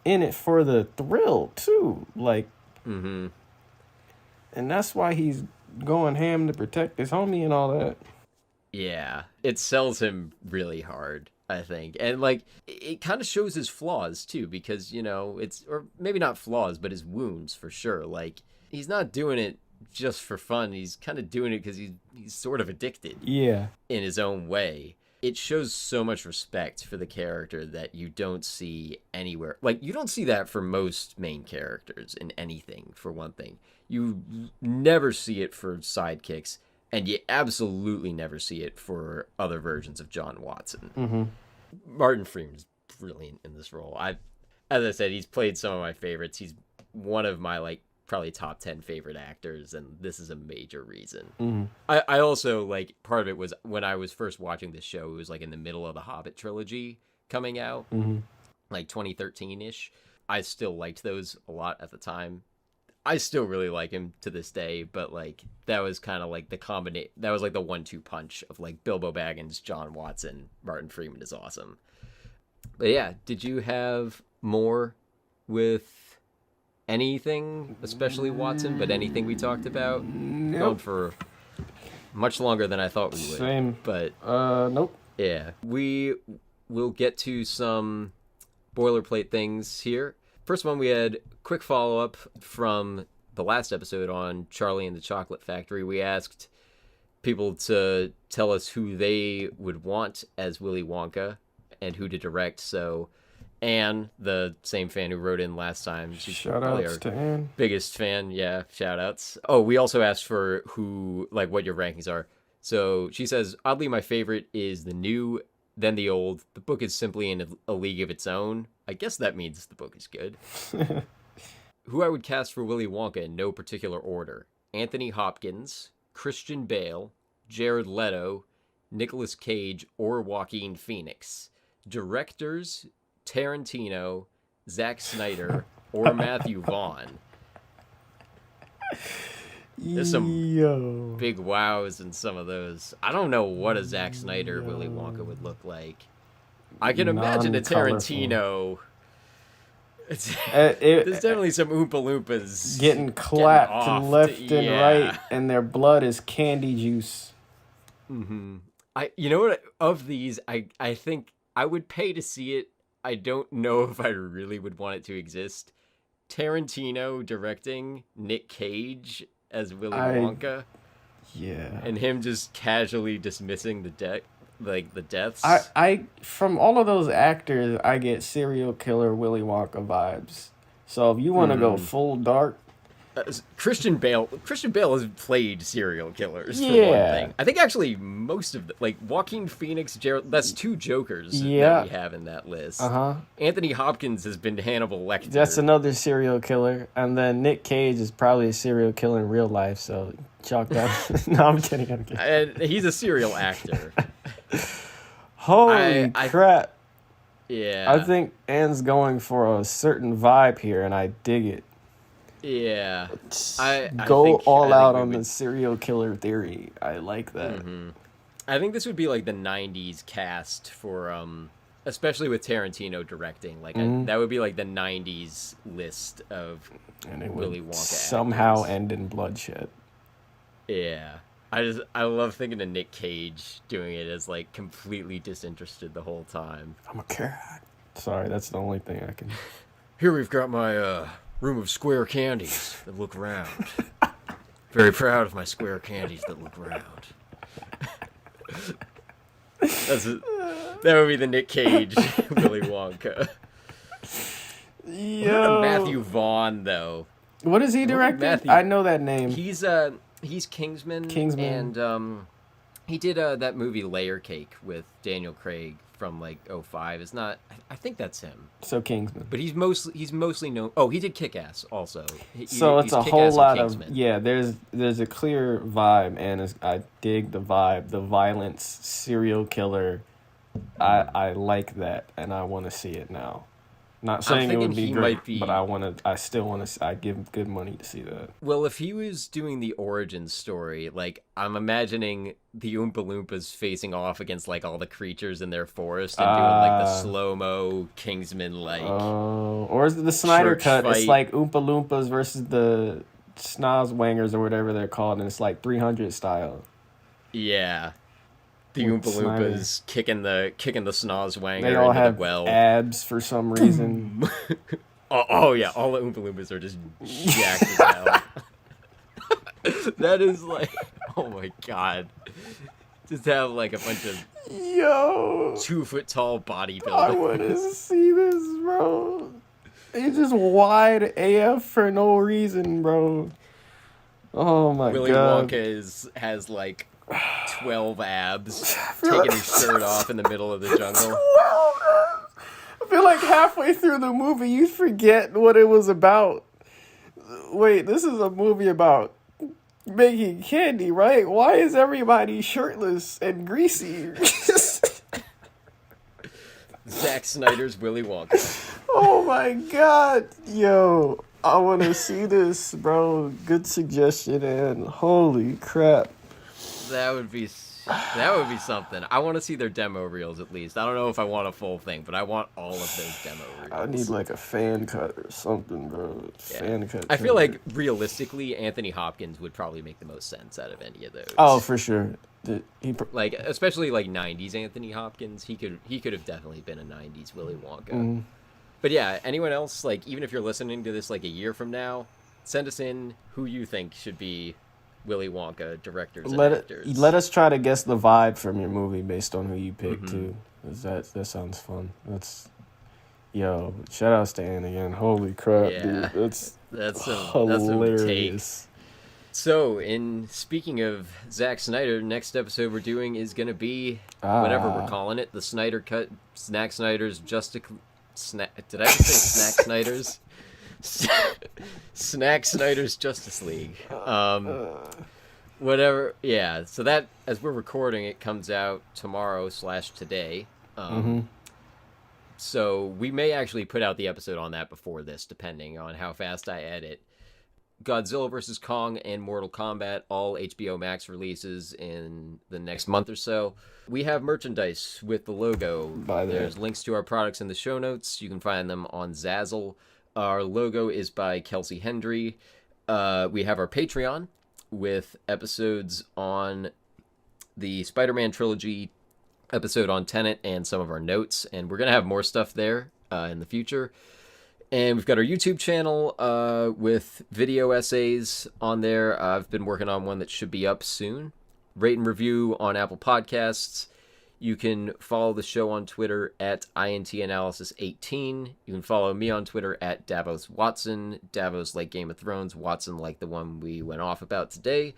in it for the thrill, too. Like, and that's why he's going ham to protect his homie and all that. Yeah, it sells him really hard, I think. And, like, it kind of shows his flaws, too, because, or maybe not flaws, but his wounds, for sure. Like, he's not doing it just for fun. He's kind of doing it because he's sort of addicted. Yeah. In his own way. It shows so much respect for the character that you don't see anywhere. Like, you don't see that for most main characters in anything, for one thing. You never see it for sidekicks. And you absolutely never see it for other versions of John Watson. Martin Freeman's brilliant in this role. As I said, he's played some of my favorites. He's one of my, like, probably top 10 favorite actors, and this is a major reason. I also, like, part of it was when I was first watching this show, it was, like, in the middle of the Hobbit trilogy coming out, like 2013-ish. I still liked those a lot at the time. I still really like him to this day, but, like, that was kind of like the combination. That was like the 1-2 punch of, like, Bilbo Baggins, John Watson, Martin Freeman is awesome. But yeah, did you have more with anything, especially Watson, but anything we talked about? Nope. Going for much longer than I thought we would. Same. But nope. Yeah, we will get to some boilerplate things here. First one, we had quick follow-up from the last episode on Charlie and the Chocolate Factory. We asked people to tell us who they would want as Willy Wonka and who to direct. So Anne, the same fan who wrote in last time, she's probably our to Anne. Biggest fan. Yeah, shout-outs. Oh, we also asked for who, like, what your rankings are. So she says, oddly, my favorite is the new, then the old. The book is simply in a league of its own. I guess that means the book is good. Who I would cast for Willy Wonka in no particular order: Anthony Hopkins, Christian Bale, Jared Leto, Nicolas Cage, or Joaquin Phoenix. Directors: Tarantino, Zack Snyder, or Matthew Vaughn. There's some big wows in some of those. I don't know what a Zack Snyder Willy Wonka would look like. I can imagine a Tarantino. There's definitely some Oompa Loompas getting clapped offed. left and Yeah. right, and their blood is candy juice. You know what? Of these, I think I would pay to see it. I don't know if I really would want it to exist. Tarantino directing Nick Cage as Willy Wonka, Yeah. and him just casually dismissing the deaths. I from all of those actors, I get serial killer Willy Wonka vibes. So if you want to go full dark, Christian Bale has played serial killers for one Yeah. thing. I think actually most of the Joaquin Phoenix, that's two Jokers Yeah. that we have in that list. Anthony Hopkins has been Hannibal Lecter. that's another serial killer, and then Nick Cage is probably a serial killer in real life. So chalk that. No, I'm kidding. And he's a serial actor. Holy crap! Yeah. I think Anne's going for a certain vibe here, and I dig it. Yeah. I Go think, all I out think on the serial killer theory. I like that. I think this would be like the 90s cast for especially with Tarantino directing. That would be like the 90s list of And it Willy would Wonka somehow actors. end in bloodshed. Yeah. I love thinking of Nick Cage doing it as like completely disinterested the whole time. I'm a cat. Sorry, that's the only thing I can. Here we've got my room of square candies that look round. Very proud of my square candies that look round. That would be the Nick Cage Willy Wonka. Yo, Matthew Vaughn though. what is he directing? Matthew- I know that name. He's Kingsman. Kingsman. And he did that movie Layer Cake with Daniel Craig from like '05. It's not. I think that's him. So Kingsman. But he's mostly known. Oh, he did Kick-Ass also. So it's he's a Kick-Ass whole and lot of Kingsman. There's a clear vibe, and I dig the vibe, the violence, serial killer. I like that, and I want to see it now. Not saying it would thinking be he great, might be- but I still want to. I give good money to see that. Well, if he was doing the origin story, like I'm imagining the Oompa Loompas facing off against like all the creatures in their forest and doing like the slow-mo Kingsman like. Or is it the Snyder Church cut? It's fight. like Oompa Loompas versus the Snozwangers or whatever they're called, and it's like 300 style. Yeah. The With Oompa Snyder. Loompas kicking the Snozwanger They all into have the well. abs for some reason. Oh yeah, all the Oompa Loompas are just jacked as hell. That is like, oh my god. Just have like a bunch of Yo, 2-foot tall I bodybuilders. want to see this, bro. It's just wide AF for no reason, bro. Oh my Willy god. Wonka has like 12 abs, taking his shirt off in the middle of the jungle. I feel like halfway through the movie you forget what it was about. Wait, this is a movie about making candy, right? Why is everybody shirtless and greasy? Zack Snyder's Willy Wonka. Oh my god. Yo, I want to see this, bro. Good suggestion, and holy crap. That would be something. I want to see their demo reels at least. I don't know if I want a full thing, but I want all of those demo reels. I need like a fan cut or something, bro. Yeah. Fan cut. I feel like realistically, Anthony Hopkins would probably make the most sense out of any of those. Oh, for sure. Like especially like '90s Anthony Hopkins, he could have definitely been a '90s Willy Wonka. But yeah, anyone else, like even if you're listening to this like a year from now, send us in who you think should be Willy Wonka directors and actors. Let us try to guess the vibe from your movie based on who you pick too. 'Cause that sounds fun. Yo, shout outs to Anne again. Holy crap, Yeah. dude. That's some hilarious. takes. So, speaking of Zack Snyder, next episode we're doing is going to be whatever we're calling it, the Snyder Cut, Snack Snyder's did I just say Snack Snyder's? Snack Snyder's Justice League. Whatever. Yeah, so that, as we're recording, it comes out tomorrow/today. So we may actually put out the episode on that before this, depending on how fast I edit. Godzilla vs. Kong and Mortal Kombat, all HBO Max releases in the next month or so. We have merchandise with the logo. There's links to our products in the show notes. You can find them on Zazzle. Our logo is by Kelsey Hendry. We have our Patreon with episodes on the Spider-Man trilogy, episode on Tenet, and some of our notes. And we're going to have more stuff there in the future. And we've got our YouTube channel with video essays on there. I've been working on one that should be up soon. Rate and review on Apple Podcasts. You can follow the show on Twitter at INTAnalysis18. You can follow me on Twitter at Davos Watson. Davos like Game of Thrones, Watson like the one we went off about today.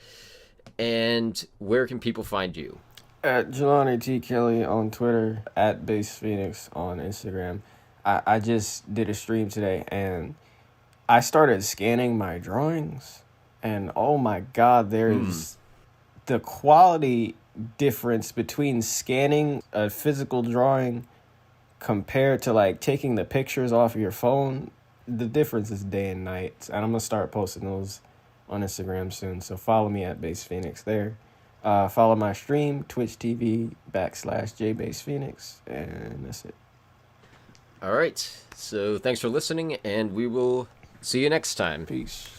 And where can people find you? At Jelani T. Kelly on Twitter, at Base Phoenix on Instagram. I just did a stream today, and I started scanning my drawings, and oh my God, there's the quality difference between scanning a physical drawing compared to like taking the pictures off of your phone. The difference is day and night, and I'm gonna start posting those on Instagram soon, so follow me at Base Phoenix there. Follow my stream, Twitch TV /JBasePhoenix, and that's it. All right, so thanks for listening, and we will see you next time. Peace.